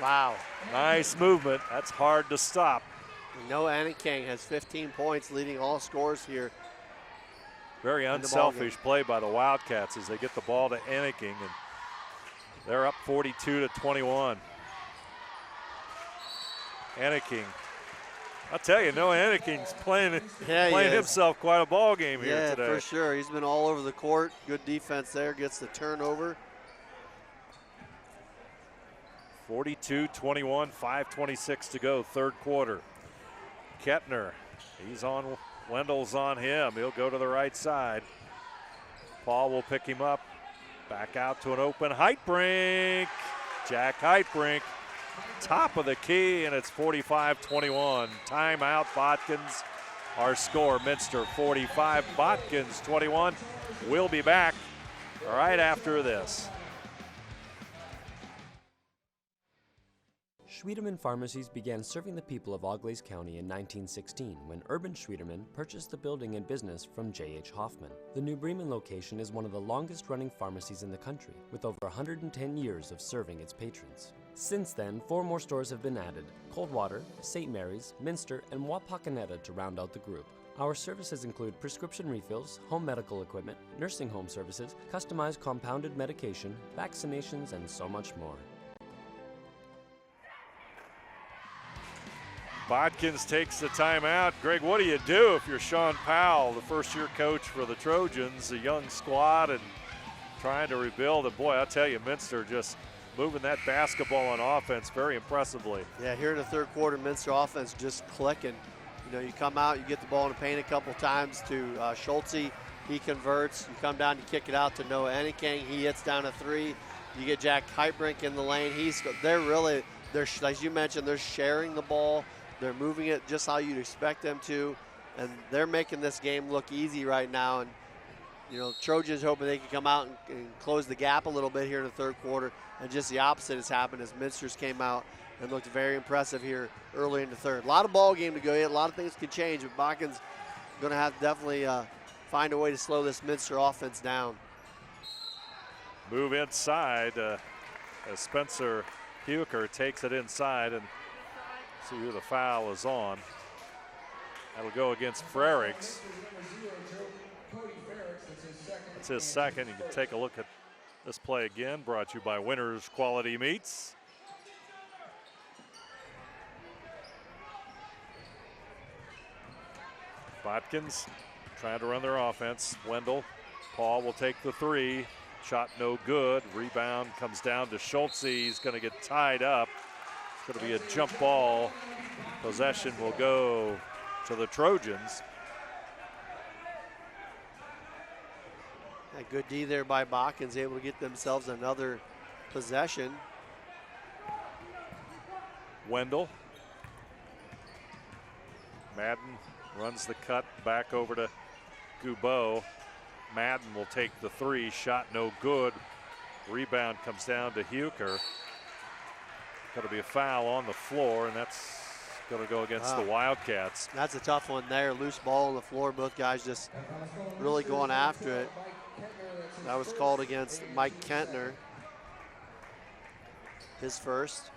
Wow. Nice movement. That's hard to stop. Noah Enneking has 15 points, leading all scores here. Very unselfish play by the Wildcats as they get the ball to Enneking, and they're up 42-21. Enneking. I'll tell you, Noah Enneking's playing himself quite a ball game here today. Yeah, for sure. He's been all over the court. Good defense there, gets the turnover. 42-21, 5:26 to go, third quarter. Kettner, he's on, Wendell's on him. He'll go to the right side. Paul will pick him up. Back out to an open Heitbrink. Jack Heitbrink, top of the key, and it's 45-21. Timeout, Botkins. Our score, Minster 45, Botkins 21. We'll be back right after this. Schwiedemann Pharmacies began serving the people of Auglaize County in 1916 when Urban Schwiedemann purchased the building and business from J.H. Hoffman. The New Bremen location is one of the longest-running pharmacies in the country, with over 110 years of serving its patrons. Since then, 4 more stores have been added: Coldwater, St. Mary's, Minster, and Wapakoneta to round out the group. Our services include prescription refills, home medical equipment, nursing home services, customized compounded medication, vaccinations, and so much more. Botkins takes the timeout. Greg, what do you do if you're Sean Powell, the first-year coach for the Trojans, a young squad and trying to rebuild? And boy, I'll tell you, Minster just moving that basketball on offense very impressively. Yeah, here in the third quarter, Minster offense just clicking. You know, you come out, you get the ball in the paint a couple times to Schultze. He converts. You come down, you kick it out to Noah Enneking. He hits down a three. You get Jack Heitbrink in the lane. They're as you mentioned, they're sharing the ball. They're moving it just how you'd expect them to, and they're making this game look easy right now. And you know, Trojans hoping they can come out and close the gap a little bit here in the third quarter, and just the opposite has happened as Minster's came out and looked very impressive here early in the third. A lot of ball game to go yet. A lot of things could change, but Botkins going to have to definitely find a way to slow this Minster offense down. Move inside as Spencer Huker takes it inside, and see who the foul is on. That'll go against Frericks. It's his second. You can take a look at this play again, brought to you by Winners Quality Meats. Botkins trying to run their offense. Wendell, Paul will take the three. Shot no good. Rebound comes down to Schultze. He's going to get tied up. It's going to be a jump ball. Possession will go to the Trojans. A good D there by Botkins, able to get themselves another possession. Wendell. Madden runs the cut back over to Goubeau. Madden will take the three. Shot no good. Rebound comes down to Huker. Going to be a foul on the floor, and that's going to go against the Wildcats. That's a tough one there. Loose ball on the floor. Both guys just really going after it. That was called against Mike Kentner. His first.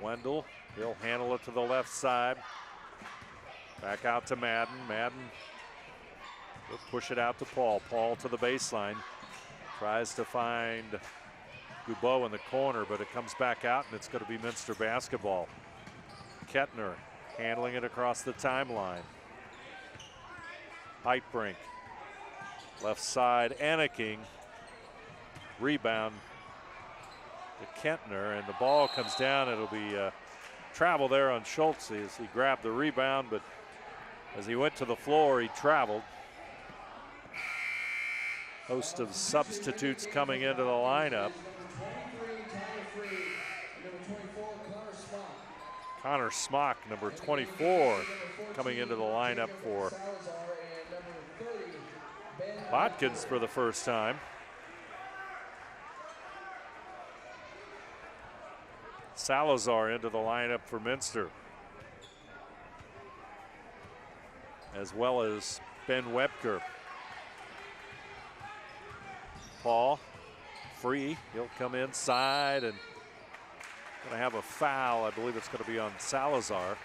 Wendell, he'll handle it to the left side. Back out to Madden. Madden will push it out to Paul. Paul to the baseline. Tries to find Goubeau in the corner, but it comes back out, and it's going to be Minster basketball. Kettner handling it across the timeline. Heitbrink. Left side, Enneking. Rebound to Kettner, and the ball comes down. It'll be travel there on Schultze as he grabbed the rebound, but as he went to the floor, he traveled. Host of substitutes coming into the lineup. Connor Smock, number 24, coming into the lineup for Botkins for the first time. Salazar into the lineup for Minster, as well as Ben Webker. Paul, free, he'll come inside and going to have a foul. I believe it's going to be on Salazar.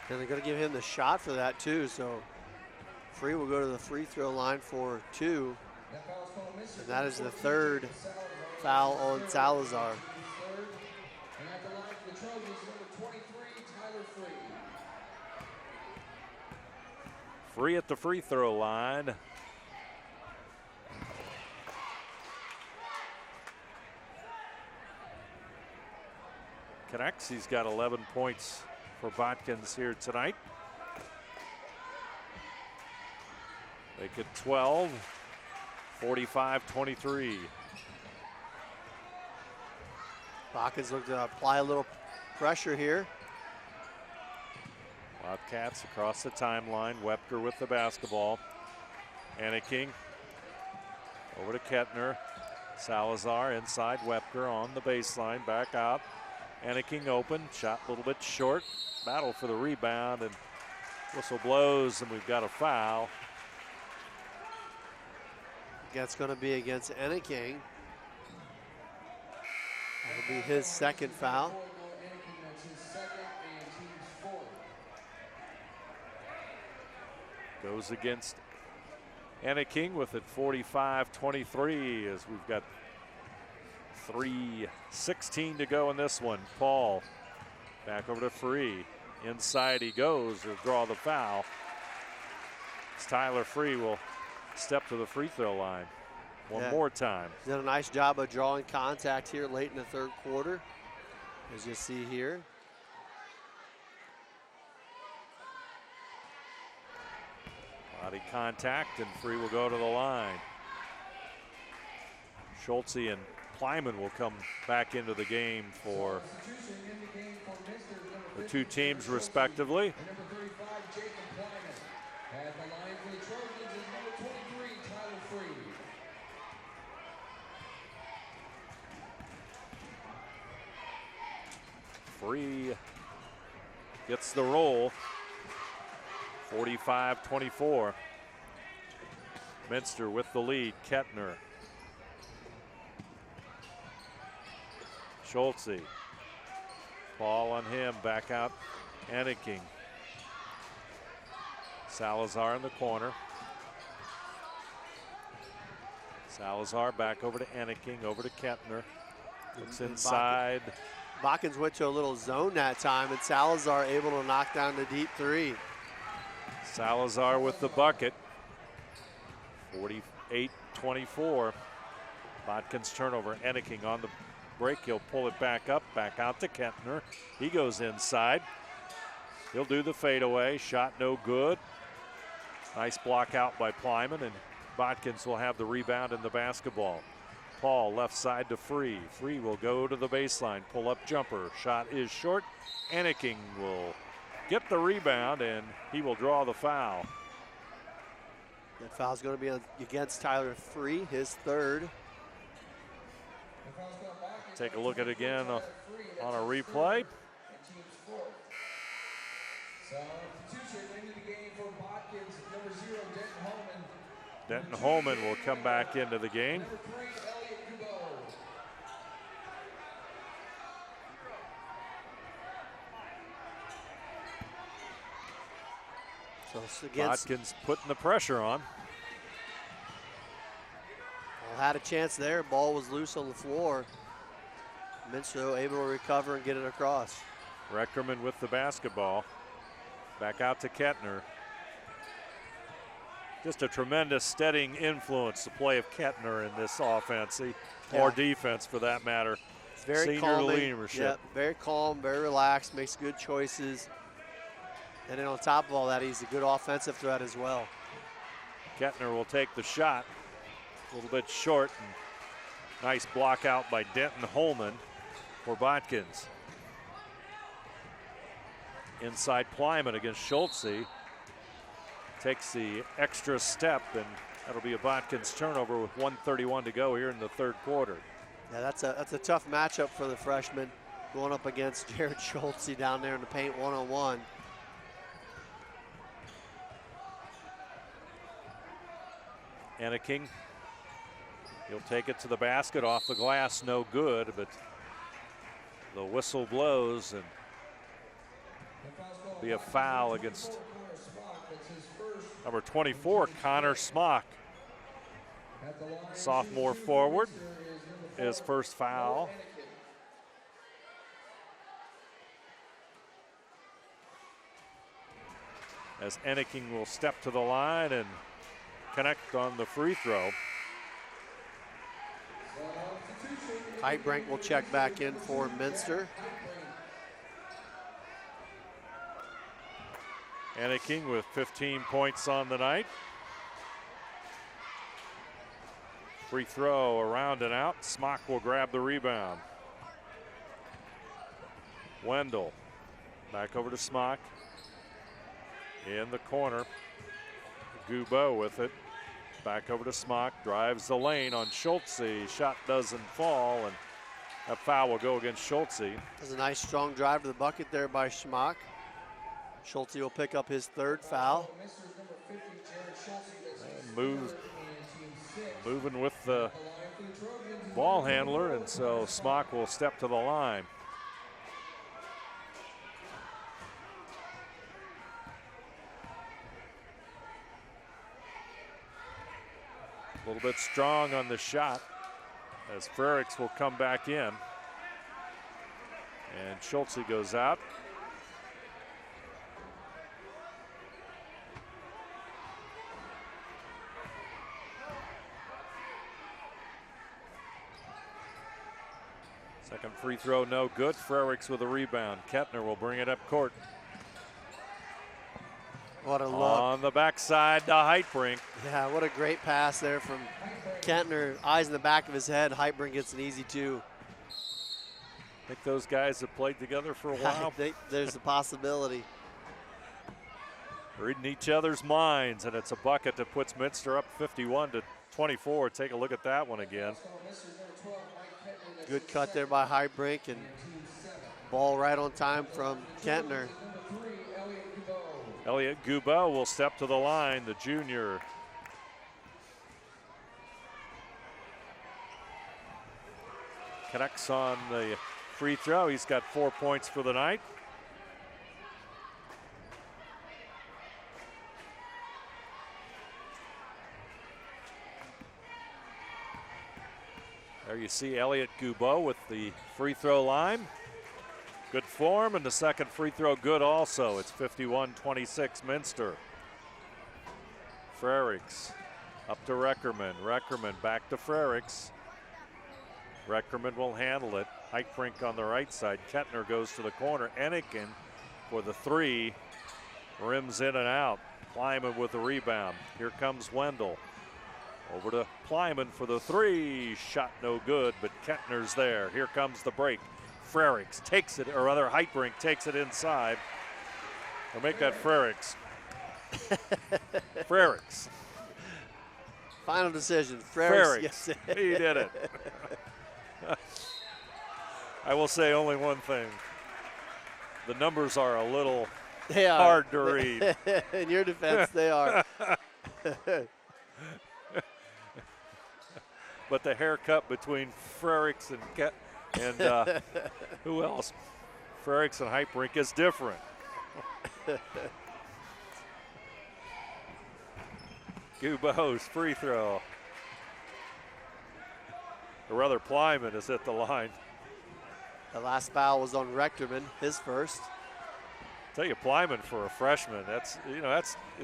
And they're going to give him the shot for that too, so Free will go to the free throw line for two. And that is the third foul on Salazar. Free at the free throw line. Connects. He's got 11 points for Botkins here tonight. Make it 12, 45-23. Botkins looked to apply a little pressure here. Wildcats across the timeline. Wepker with the basketball. King over to Kettner. Salazar inside. Wepker on the baseline. Back out. King open. Shot a little bit short. Battle for the rebound, and whistle blows, and we've got a foul. That's going to be against King. That'll be his second foul. Goes against King with it 45-23 as we've got 3:16 to go in this one. Paul back over to Free. Inside he goes. He'll draw the foul. As Tyler Free will step to the free throw line one more time. He's done a nice job of drawing contact here late in the third quarter, as you see here. Body contact, and Free will go to the line. Schultze and Plyman will come back into the game for the two teams respectively. Free gets the roll. 45-24. Minster with the lead. Kettner. Schultze. Ball on him. Back out. King. Salazar in the corner. Salazar back over to King. Over to Kettner. Looks inside. Botkins went to a little zone that time, and Salazar able to knock down the deep three. Salazar with the bucket. 48-24. Botkins turnover. King on the break. He'll pull it back up. Back out to Kettner. He goes inside. He'll do the fadeaway. Shot no good. Nice block out by Plyman, and Botkins will have the rebound and the basketball. Paul left side to Free. Free will go to the baseline. Pull up jumper. Shot is short. King will get the rebound, and he will draw the foul. That foul's going to be against Tyler Free, his third. Take a look at it again on a replay. Denton Holman will come back into the game. So against Botkins putting the pressure on. Well, had a chance there. Ball was loose on the floor. Minster able to recover and get it across. Reckerman with the basketball. Back out to Kettner. Just a tremendous steadying influence, the play of Kettner in this offense, or defense for that matter. It's very Senior calming. leadership. Yep, very calm, very relaxed, makes good choices. And then on top of all that, he's a good offensive threat as well. Kettner will take the shot. A little bit short. And nice block out by Denton Holman for Botkins. Inside Plyman against Schultze. Takes the extra step, and that'll be a Botkins turnover with 1:31 to go here in the third quarter. Yeah, that's a tough matchup for the freshman, going up against Jared Schultze down there in the paint one-on-one. King, he'll take it to the basket, off the glass, no good, but the whistle blows, and be a foul against number 24, Connor Smock. Sophomore forward, his first foul. as Enneking will step to the line and connect on the free throw. Heitbrink will check back in for Minster. Enneking with 15 points on the night. Free throw around and out. Smock will grab the rebound. Wendell back over to Smock. In the corner. Gubeau with it. Back over to Smock. Drives the lane on Schultze. Shot doesn't fall, and that foul will go against Schultze. There's a nice strong drive to the bucket there by Schmock. Schultze will pick up his third foul. And moving with the ball handler, and so Smock will step to the line. A little bit strong on the shot as Frericks will come back in. And Schultze goes out. Second free throw, no good. Frericks with a rebound. Kettner will bring it up court. What a look. On the backside to Heitbrink. Yeah, what a great pass there from Kettner. Eyes in the back of his head. Heitbrink gets an easy two. I think those guys have played together for a while. I think there's a possibility. Reading each other's minds, and it's a bucket that puts Minster up 51-24. Take a look at that one again. Good cut there by Heitbrink, and ball right on time from Kettner. Elliot Gubeau will step to the line, the junior. Connects on the free throw. He's got 4 points for the night. There you see Elliot Gubeau with the free throw line. Good form, and the second free throw good also. It's 51-26 Minster. Frericks up to Reckerman. Reckerman back to Frericks. Reckerman will handle it. Heitbrink on the right side. Kettner goes to the corner. Enneking for the three. Rims in and out. Plyman with the rebound. Here comes Wendell. Over to Plyman for the three. Shot no good, but Kettner's there. Here comes the break. Frericks takes it, or rather Heitbrink takes it inside. We'll make that Frericks. Frericks. Final decision. Frericks. Yes. He did it. I will say only one thing. The numbers are a little hard to read. In your defense, they are. But the haircut between Frericks and who else? Frericks and Heitbrink is different. Gubeau's free throw. Or rather, Plyman is at the line. The last foul was on Reckerman, his first. Tell you, Plyman for a freshman, that's you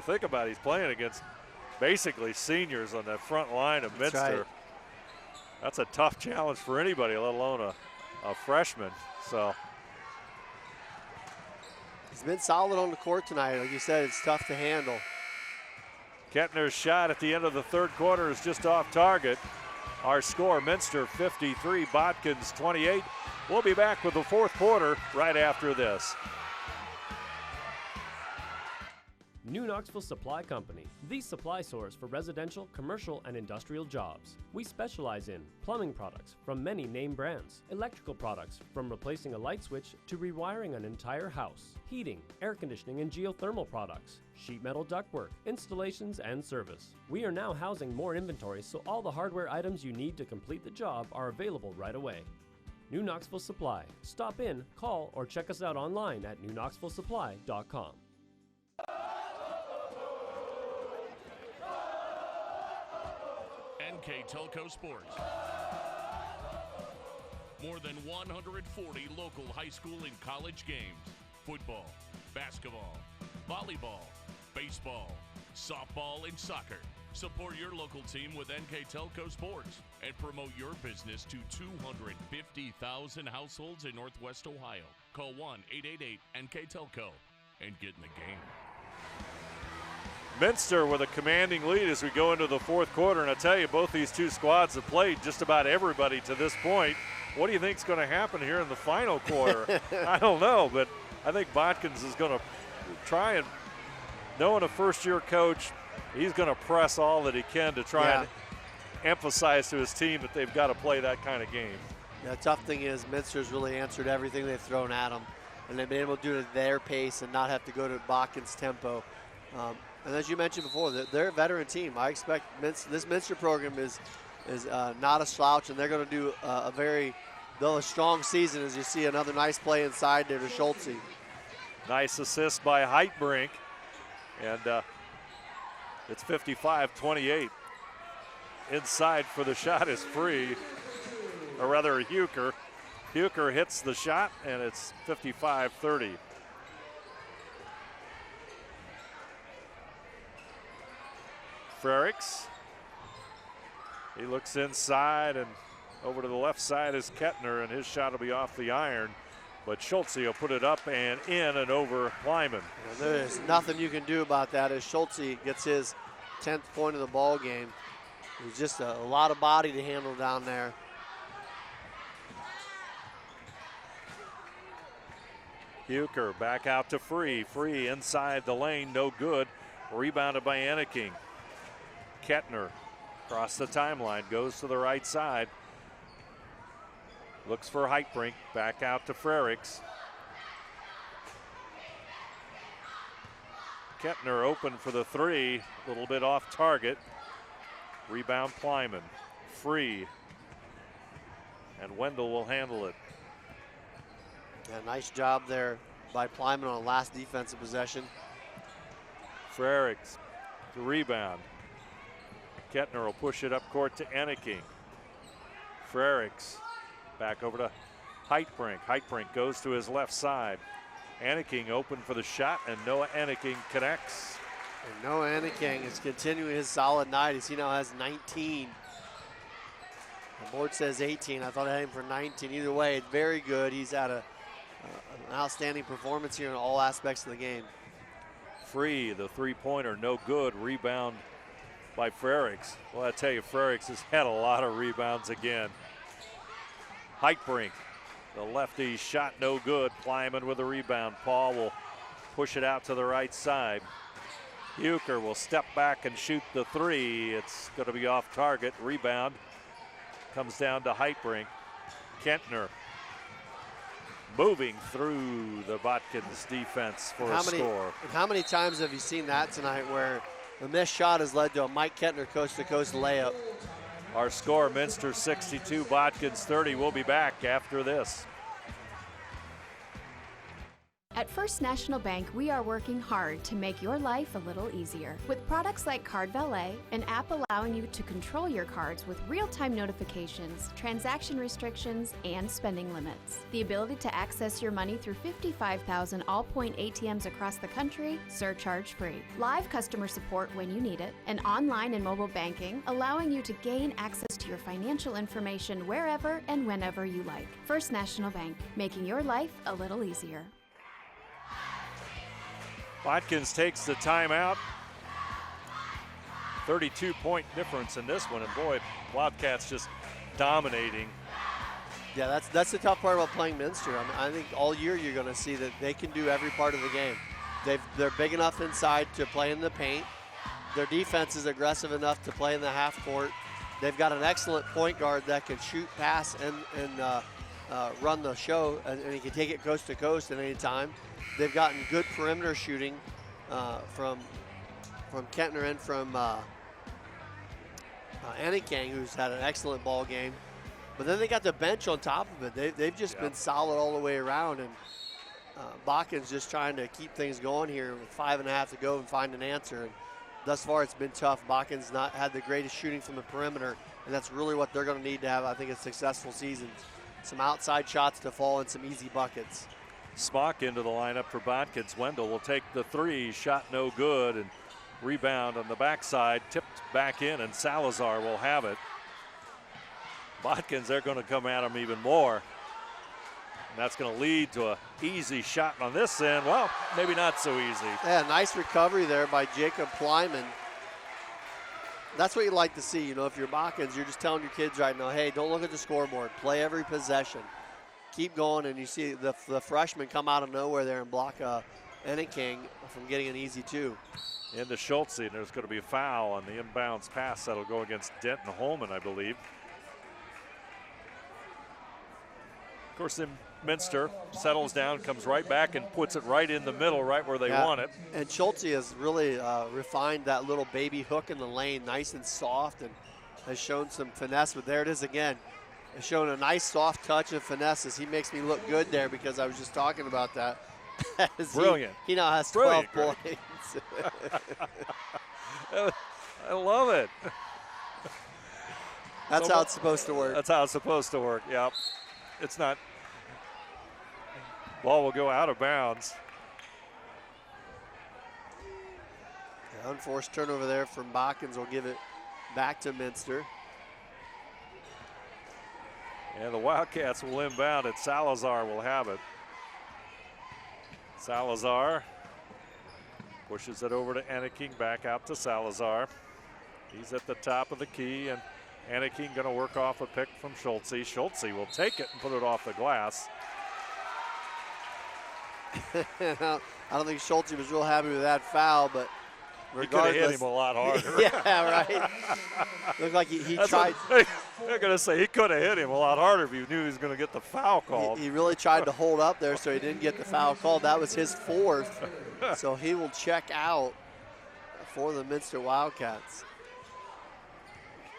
think about it, he's playing against basically seniors on that front line of Minster. Right. That's a tough challenge for anybody, let alone a freshman. So he's been solid on the court tonight. Like you said, it's tough to handle. Kettner's shot at the end of the third quarter is just off target. Our score, Minster 53, Botkins 28. We'll be back with the fourth quarter right after this. New Knoxville Supply Company, the supply source for residential, commercial, and industrial jobs. We specialize in plumbing products from many name brands, electrical products from replacing a light switch to rewiring an entire house, heating, air conditioning, and geothermal products, sheet metal ductwork, installations, and service. We are now housing more inventory, so all the hardware items you need to complete the job are available right away. New Knoxville Supply. Stop in, call, or check us out online at newknoxvillesupply.com. NKTelco Sports. More than 140 local high school and college games. Football, basketball, volleyball, baseball, softball, and soccer. Support your local team with NKTelco Sports and promote your business to 250,000 households in Northwest Ohio. Call 1-888-NKTelco and get in the game. Minster with a commanding lead as we go into the fourth quarter. And I tell you, both these two squads have played just about everybody to this point. What do you think is going to happen here in the final quarter? I don't know, but I think Botkins is going to try and, knowing a first-year coach, he's going to press all that he can to try and emphasize to his team that they've got to play that kind of game. The tough thing is Minster's really answered everything they've thrown at them, and they've been able to do it at their pace and not have to go to Botkins' tempo. And as you mentioned before, they're a veteran team. I expect this Minster program is not a slouch, and they're going to do a strong season as you see another nice play inside there to Schultze. Nice assist by Heitbrink, and it's 55-28. Inside for the shot is Free, or rather Huker. Huker hits the shot, and it's 55-30. Frericks, he looks inside, and over to the left side is Kettner, and his shot will be off the iron. But Schultze will put it up and in and over Kleiman. There's nothing you can do about that as Schultze gets his 10th point of the ball game. There's just a lot of body to handle down there. Huker back out to Free. Free inside the lane, no good. Rebounded by Enneking. Kettner across the timeline, goes to the right side. Looks for Heitbrink, back out to Frericks. Kettner open for the three, a little bit off target. Rebound Kleiman. Free. And Wendell will handle it. Yeah, nice job there by Kleiman on the last defensive possession. Frericks, the rebound. Kettner will push it up court to Enneking. Frericks back over to Heitbrink. Heitbrink goes to his left side. Enneking open for the shot, and Noah Enneking connects. And Noah Enneking is continuing his solid night as he now has 19. The board says 18. I thought I had him for 19. Either way, it's very good. He's had an outstanding performance here in all aspects of the game. Free, the three-pointer, no good. Rebound by Frericks. Well, I tell you, Frericks has had a lot of rebounds again. Heitbrink, the lefty shot no good. Kleiman with a rebound. Paul will push it out to the right side. Huker will step back and shoot the three. It's going to be off target. Rebound comes down to Heitbrink. Kettner moving through the Botkins defense for a score. And how many times have you seen that tonight where the missed shot has led to a Mike Kettner coast-to-coast layup? Our score, Minster 62, Botkins 30. We'll be back after this. At First National Bank, we are working hard to make your life a little easier. With products like Card Valet, an app allowing you to control your cards with real-time notifications, transaction restrictions, and spending limits. The ability to access your money through 55,000 all-point ATMs across the country, surcharge-free. Live customer support when you need it, and online and mobile banking, allowing you to gain access to your financial information wherever and whenever you like. First National Bank, making your life a little easier. Botkins takes the timeout. 32-point difference in this one, and boy, Wildcats just dominating. Yeah, that's the tough part about playing Minster. I think all year you're going to see that they can do every part of the game. They're big enough inside to play in the paint. Their defense is aggressive enough to play in the half court. They've got an excellent point guard that can shoot, pass, and run the show, and he can take it coast to coast at any time. They've gotten good perimeter shooting from Kettner and from Enneking, who's had an excellent ball game. But then they got the bench on top of it. They've just been solid all the way around, and Botkins just trying to keep things going here with 5.5 to go and find an answer. And thus far, it's been tough. Botkins not had the greatest shooting from the perimeter, and that's really what they're going to need to have, I think, a successful season. Some outside shots to fall and some easy buckets. Smock into the lineup for Botkins. Wendell will take the three, shot no good, and rebound on the backside, tipped back in, and Salazar will have it. Botkins, they're going to come at him even more. And that's going to lead to an easy shot on this end. Well, maybe not so easy. Yeah, nice recovery there by Jacob Plyman. That's what you'd like to see. You know, if you're Botkins, you're just telling your kids right now, hey, don't look at the scoreboard. Play every possession. Keep going, and you see the freshman come out of nowhere there and block Enneking from getting an easy two. Into Schultze, and there's going to be a foul on the inbounds pass. That'll go against Denton Holman, I believe. Of course, then Minster settles down, comes right back, and puts it right in the middle, right where they want it. And Schultze has really refined that little baby hook in the lane, nice and soft, and has shown some finesse. But there it is again. Has shown a nice soft touch of finesse as he makes me look good there, because I was just talking about that. Brilliant. He now has 12 Brilliant, points. I love it. That's how it's supposed to work. That's how it's supposed to work, yep. It's not. Ball will go out of bounds. The unforced turnover there from Botkins will give it back to Minster. And the Wildcats will inbound it. Salazar will have it. Salazar pushes it over to Enneking, back out to Salazar. He's at the top of the key, and Enneking going to work off a pick from Schultze. Schultze will take it and put it off the glass. I don't think Schultze was real happy with that foul, but He could have hit him a lot harder. Yeah, right. Looked like he tried. They're going to say he could have hit him a lot harder if he knew he was going to get the foul called. He really tried to hold up there so he didn't get the foul called. That was his fourth. So he will check out for the Minster Wildcats.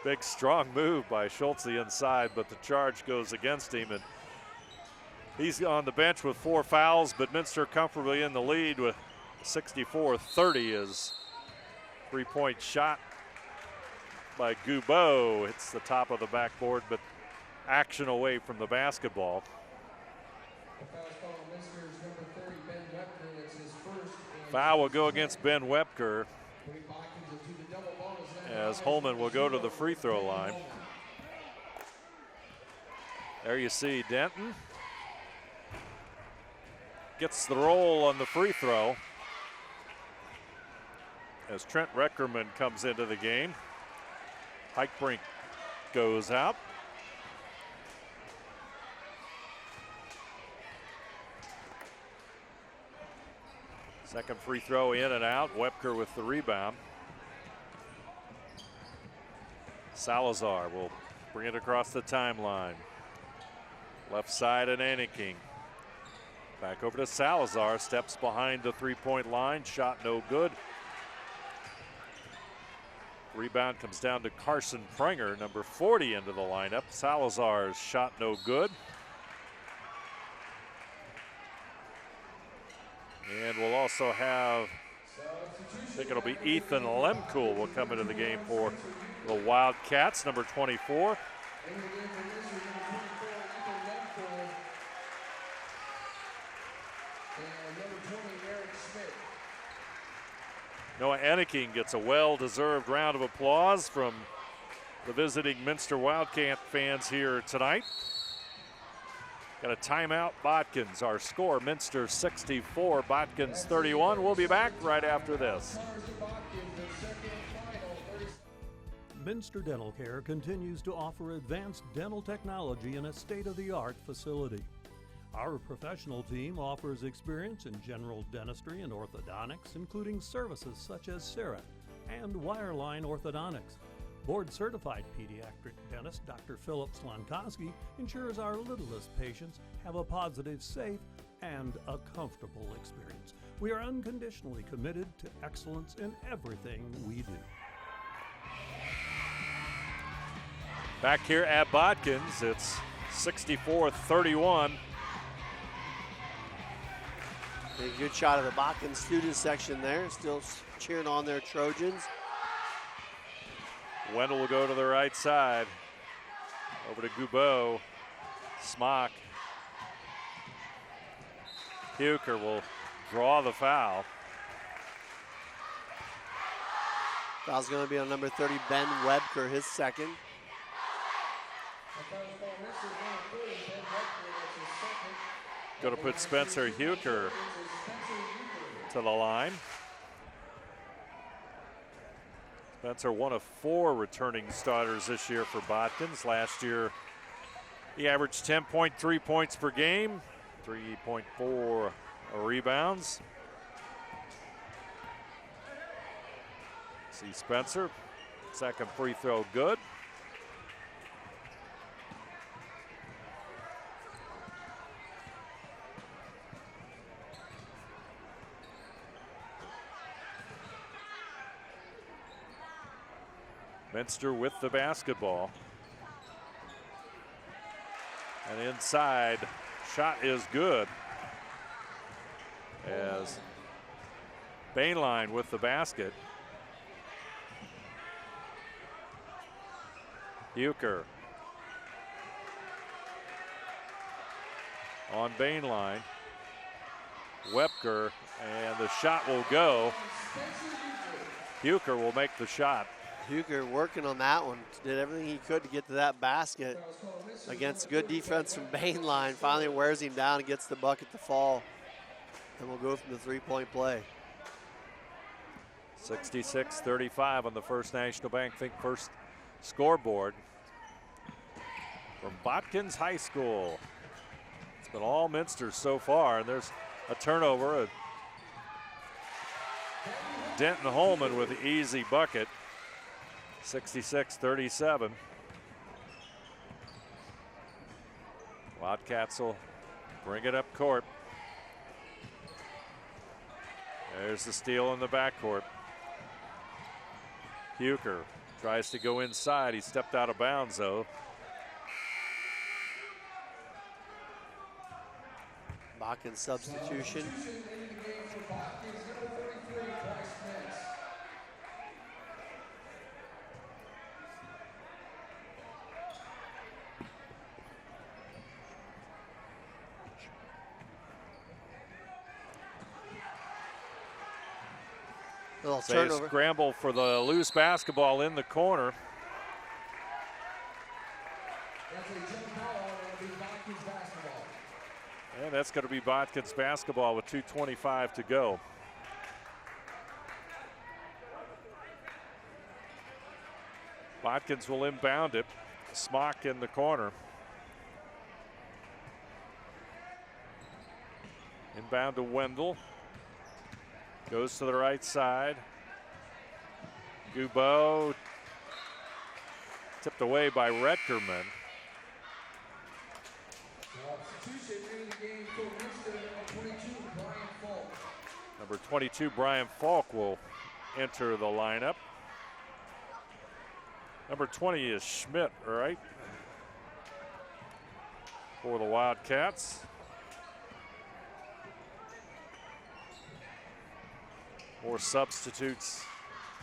Big, strong move by Schultze inside, but the charge goes against him. And he's on the bench with 4 fouls, but Minster comfortably in the lead with 64-30 is three-point shot by Goubeau. Hits the top of the backboard, but action away from the basketball. Foul will go against Ben Wepker, as Holman will go to the free throw line. There you see Denton gets the roll on the free throw as Trent Reckerman comes into the game. Hikebrink goes out. Second free throw in and out. Wepker with the rebound. Salazar will bring it across the timeline. Left side and Enneking. Back over to Salazar, steps behind the three-point line, shot no good. Rebound comes down to Carson Prenger, number 40 into the lineup. Salazar's shot no good. And we'll also have, I think it'll be Ethan Lemkool will come into the game for the Wildcats, number 24. Noah Enneking gets a well-deserved round of applause from the visiting Minster Wildcat fans here tonight. Got a timeout, Botkins. Our score, Minster 64, Botkins 31. We'll be back right after this. Minster Dental Care continues to offer advanced dental technology in a state-of-the-art facility. Our professional team offers experience in general dentistry and orthodontics, including services such as CERA and wireline orthodontics. Board-certified pediatric dentist Dr. Philip Slonkowski ensures our littlest patients have a positive, safe, and a comfortable experience. We are unconditionally committed to excellence in everything we do. Back here at Botkins, it's 64-31. A good shot of the Botkins student section there, still cheering on their Trojans. Wendell will go to the right side. Over to Goubeau. Smock. Huker will draw the foul. Foul's going to be on number 30, Ben Webker, his second. Going to put Spencer Huker to the line. Spencer, one of 4 returning starters this year for Botkins. Last year, he averaged 10.3 points per game, 3.4 rebounds. See Spencer, second free throw good. Minster with the basketball. And inside, shot is good. As Bainline with the basket. Huker on Bainline. Webker, and the shot will go. Huker will make the shot. Huker working on that one. Did everything he could to get to that basket against good defense from Bainline. Finally wears him down and gets the bucket to fall. And we'll go from the three-point play. 66-35 on the First National Bank Think First scoreboard from Botkins High School. It's been all Minster so far, and there's a turnover. Denton Holman with the easy bucket. 66-37. Wildcats will bring it up court. There's the steal in the backcourt. Huker tries to go inside. He stepped out of bounds, though. Botkins substitution. They scramble for the loose basketball in the corner. And that's going to be Botkins basketball with 2:25 to go. Botkins will inbound it. Smock in the corner. Inbound to Wendell. Goes to the right side. Gubo tipped away by Retkerman. Number 22, Brian Falk, will enter the lineup. Number 20 is Schmidt, right? For the Wildcats. More substitutes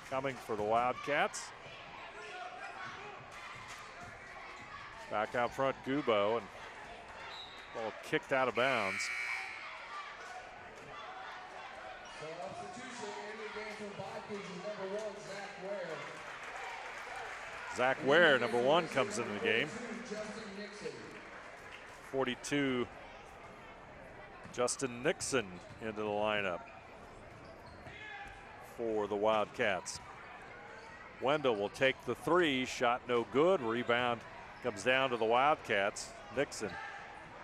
coming for the Wildcats. Back out front, Gubo, and ball kicked out of bounds. Zach Ware, number 1, comes into the game. 42, Justin Nixon into the lineup for the Wildcats. Wendell will take the 3, shot no good. Rebound comes down to the Wildcats. Nixon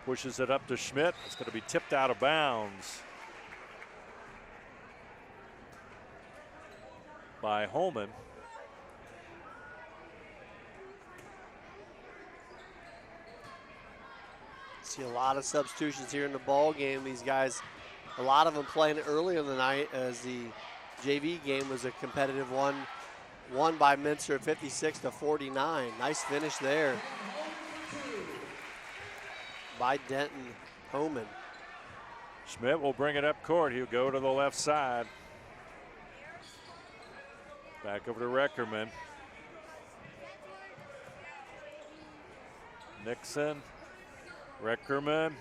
pushes it up to Schmidt. It's going to be tipped out of bounds by Holman. See a lot of substitutions here in the ball game. These guys, a lot of them playing early in the night, as the JV game was a competitive one, won by Minster 56-49. Nice finish there by Denton Homan. Schmidt will bring it up court. He'll go to the left side. Back over to Reckerman. Nixon, Reckerman.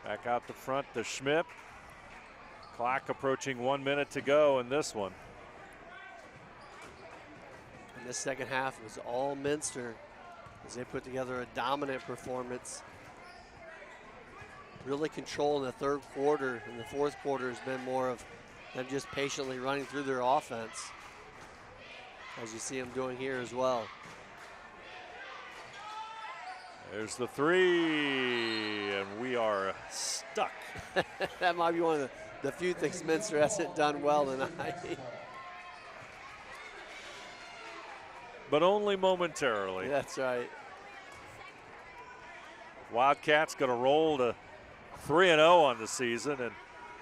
Back out the front to Schmidt. Clock approaching 1 minute to go in this one. And this second half was all Minster as they put together a dominant performance. Really controlling the third quarter, and the fourth quarter has been more of them just patiently running through their offense, as you see them doing here as well. There's the three, and we are stuck. That might be one of the few things Minster hasn't done well tonight. But only momentarily. That's right. Wildcats going to roll to 3-0 on the season, and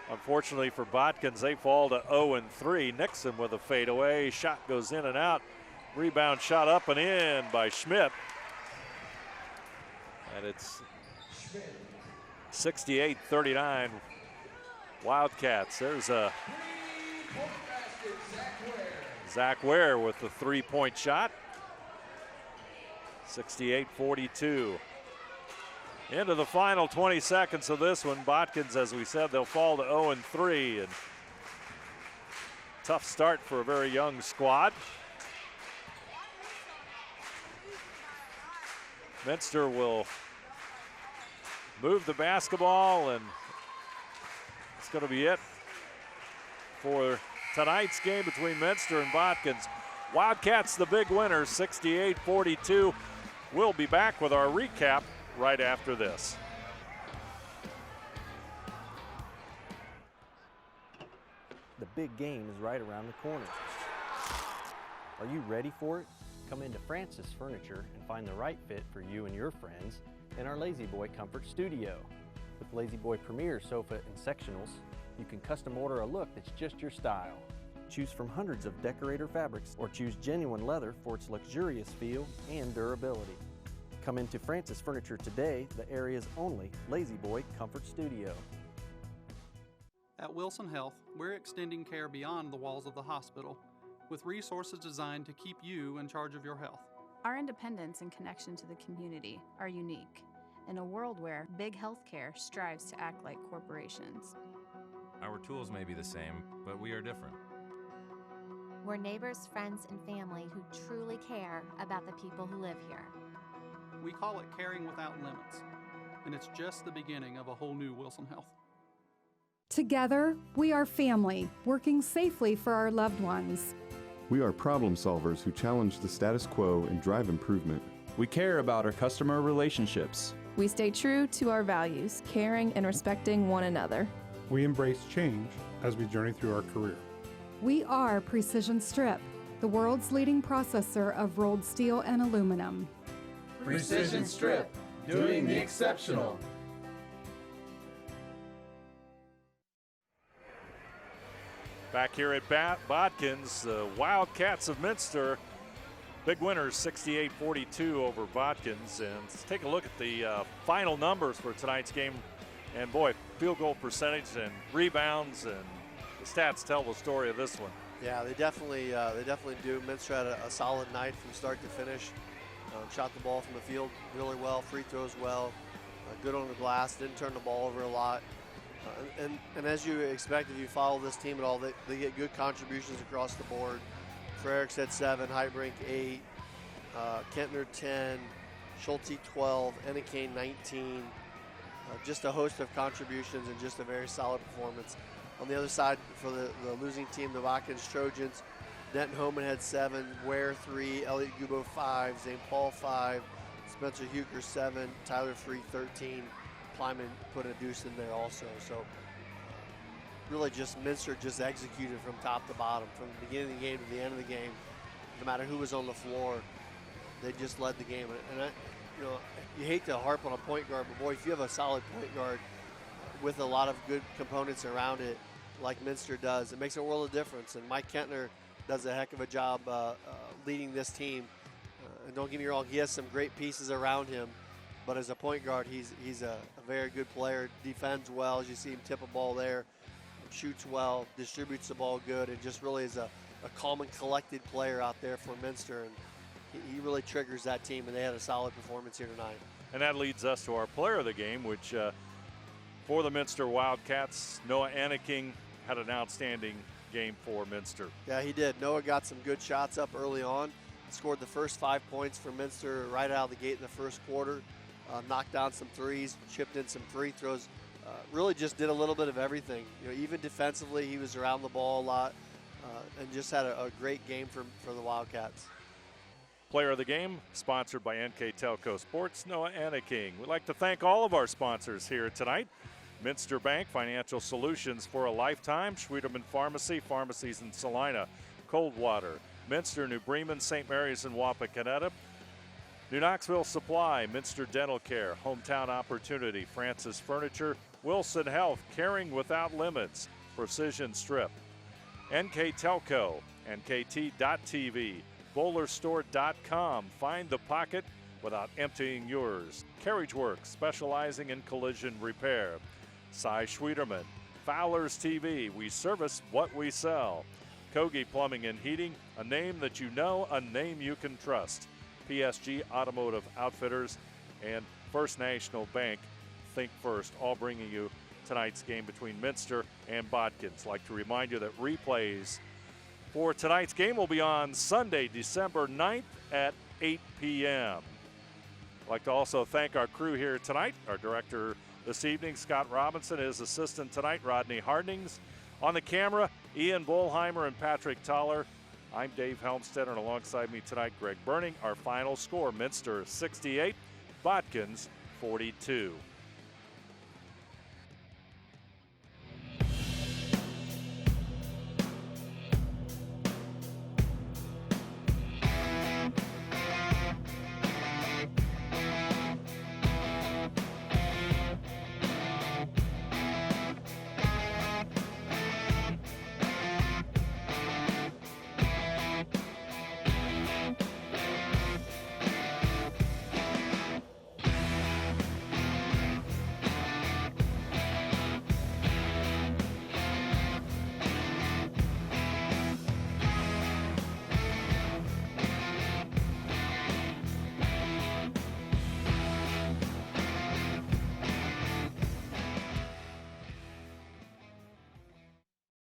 unfortunately for Botkins, they fall to 0-3. Nixon with a fadeaway. Shot goes in and out. Rebound shot up and in by Schmidt. And it's 68-39 Wildcats. There's a Zach Ware with the three-point shot. 68-42. Into the final 20 seconds of this one. Botkins, as we said, they'll fall to 0-3. And tough start for a very young squad. Minster will move the basketball, and it's going to be it for tonight's game between Minster and Botkins. Wildcats the big winner, 68-42. We'll be back with our recap right after this. The big game is right around the corner. Are you ready for it? Come into Francis Furniture and find the right fit for you and your friends in our Lazy Boy Comfort Studio. With Lazy Boy Premier sofa and sectionals, you can custom order a look that's just your style. Choose from hundreds of decorator fabrics or choose genuine leather for its luxurious feel and durability. Come into Francis Furniture today, the area's only Lazy Boy Comfort Studio. At Wilson Health, we're extending care beyond the walls of the hospital with resources designed to keep you in charge of your health. Our independence and connection to the community are unique in a world where big healthcare strives to act like corporations. Our tools may be the same, but we are different. We're neighbors, friends, and family who truly care about the people who live here. We call it caring without limits, and it's just the beginning of a whole new Wilson Health. Together, we are family, working safely for our loved ones. We are problem solvers who challenge the status quo and drive improvement. We care about our customer relationships. We stay true to our values, caring and respecting one another. We embrace change as we journey through our career. We are Precision Strip, the world's leading processor of rolled steel and aluminum. Precision Strip, doing the exceptional. Back here at Botkins, the Wildcats of Minster, big winners 68-42 over Botkins. And let's take a look at the final numbers for tonight's game. And boy, field goal percentage and rebounds and the stats tell the story of this one. Yeah, they definitely do. Minster had a solid night from start to finish. Shot the ball from the field really well, free throws well, good on the glass, didn't turn the ball over a lot. And as you expect, if you follow this team at all, they get good contributions across the board. Frericks had 7, Heitbrink 8, Kentner 10, Schulte 12, Enneking 19. Just a host of contributions and just a very solid performance. On the other side, for the losing team, the Watkins Trojans, Denton Homan had 7, Ware 3, Elliot Gubo 5, Zane Paul 5, Spencer Huker 7, Tyler Free 13. Plyman put a deuce in there also. So really just Minster just executed from top to bottom, from the beginning of the game to the end of the game. No matter who was on the floor, they just led the game. And you hate to harp on a point guard, but boy, if you have a solid point guard with a lot of good components around it, like Minster does, it makes a world of difference. And Mike Kentner does a heck of a job leading this team. And don't get me wrong, he has some great pieces around him. But as a point guard, he's a very good player, defends well, as you see him tip a ball there, shoots well, distributes the ball good, and just really is a calm and collected player out there for Minster. And he really triggers that team, and they had a solid performance here tonight. And that leads us to our player of the game, which For the Minster Wildcats, Noah Anaking had an outstanding game for Minster. Yeah, he did. Noah got some good shots up early on. Scored the first 5 points for Minster right out of the gate in the first quarter. Knocked down some threes, chipped in some free throws. Really just did a little bit of everything. Even defensively, he was around the ball a lot and just had a great game for the Wildcats. Player of the game, sponsored by NKTelco Sports, Noah Anaking. We'd like to thank all of our sponsors here tonight. Minster Bank, financial solutions for a lifetime. Schwieterman Pharmacy, pharmacies in Salina, Coldwater, Minster, New Bremen, St. Mary's, and Wapakoneta. New Knoxville Supply, Minster Dental Care, Hometown Opportunity, Francis Furniture, Wilson Health, Caring Without Limits, Precision Strip, NKTelco, NKT.TV, BowlerStore.com. Find the pocket without emptying yours. Carriage Works, specializing in collision repair. Cy Schwieterman, Fowler's TV, we service what we sell. Kogi Plumbing and Heating, a name that you know, a name you can trust. PSG Automotive Outfitters and First National Bank, Think First, all bringing you tonight's game between Minster and Botkins. I'd like to remind you that replays for tonight's game will be on Sunday, December 9th at 8 p.m. I'd like to also thank our crew here tonight, our director this evening, Scott Robinson, his assistant tonight, Rodney Hardings. On the camera, Ian Bolheimer and Patrick Toller. I'm Dave Helmstead, and alongside me tonight, Greg Burning. Our final score, Minster 68, Botkins 42.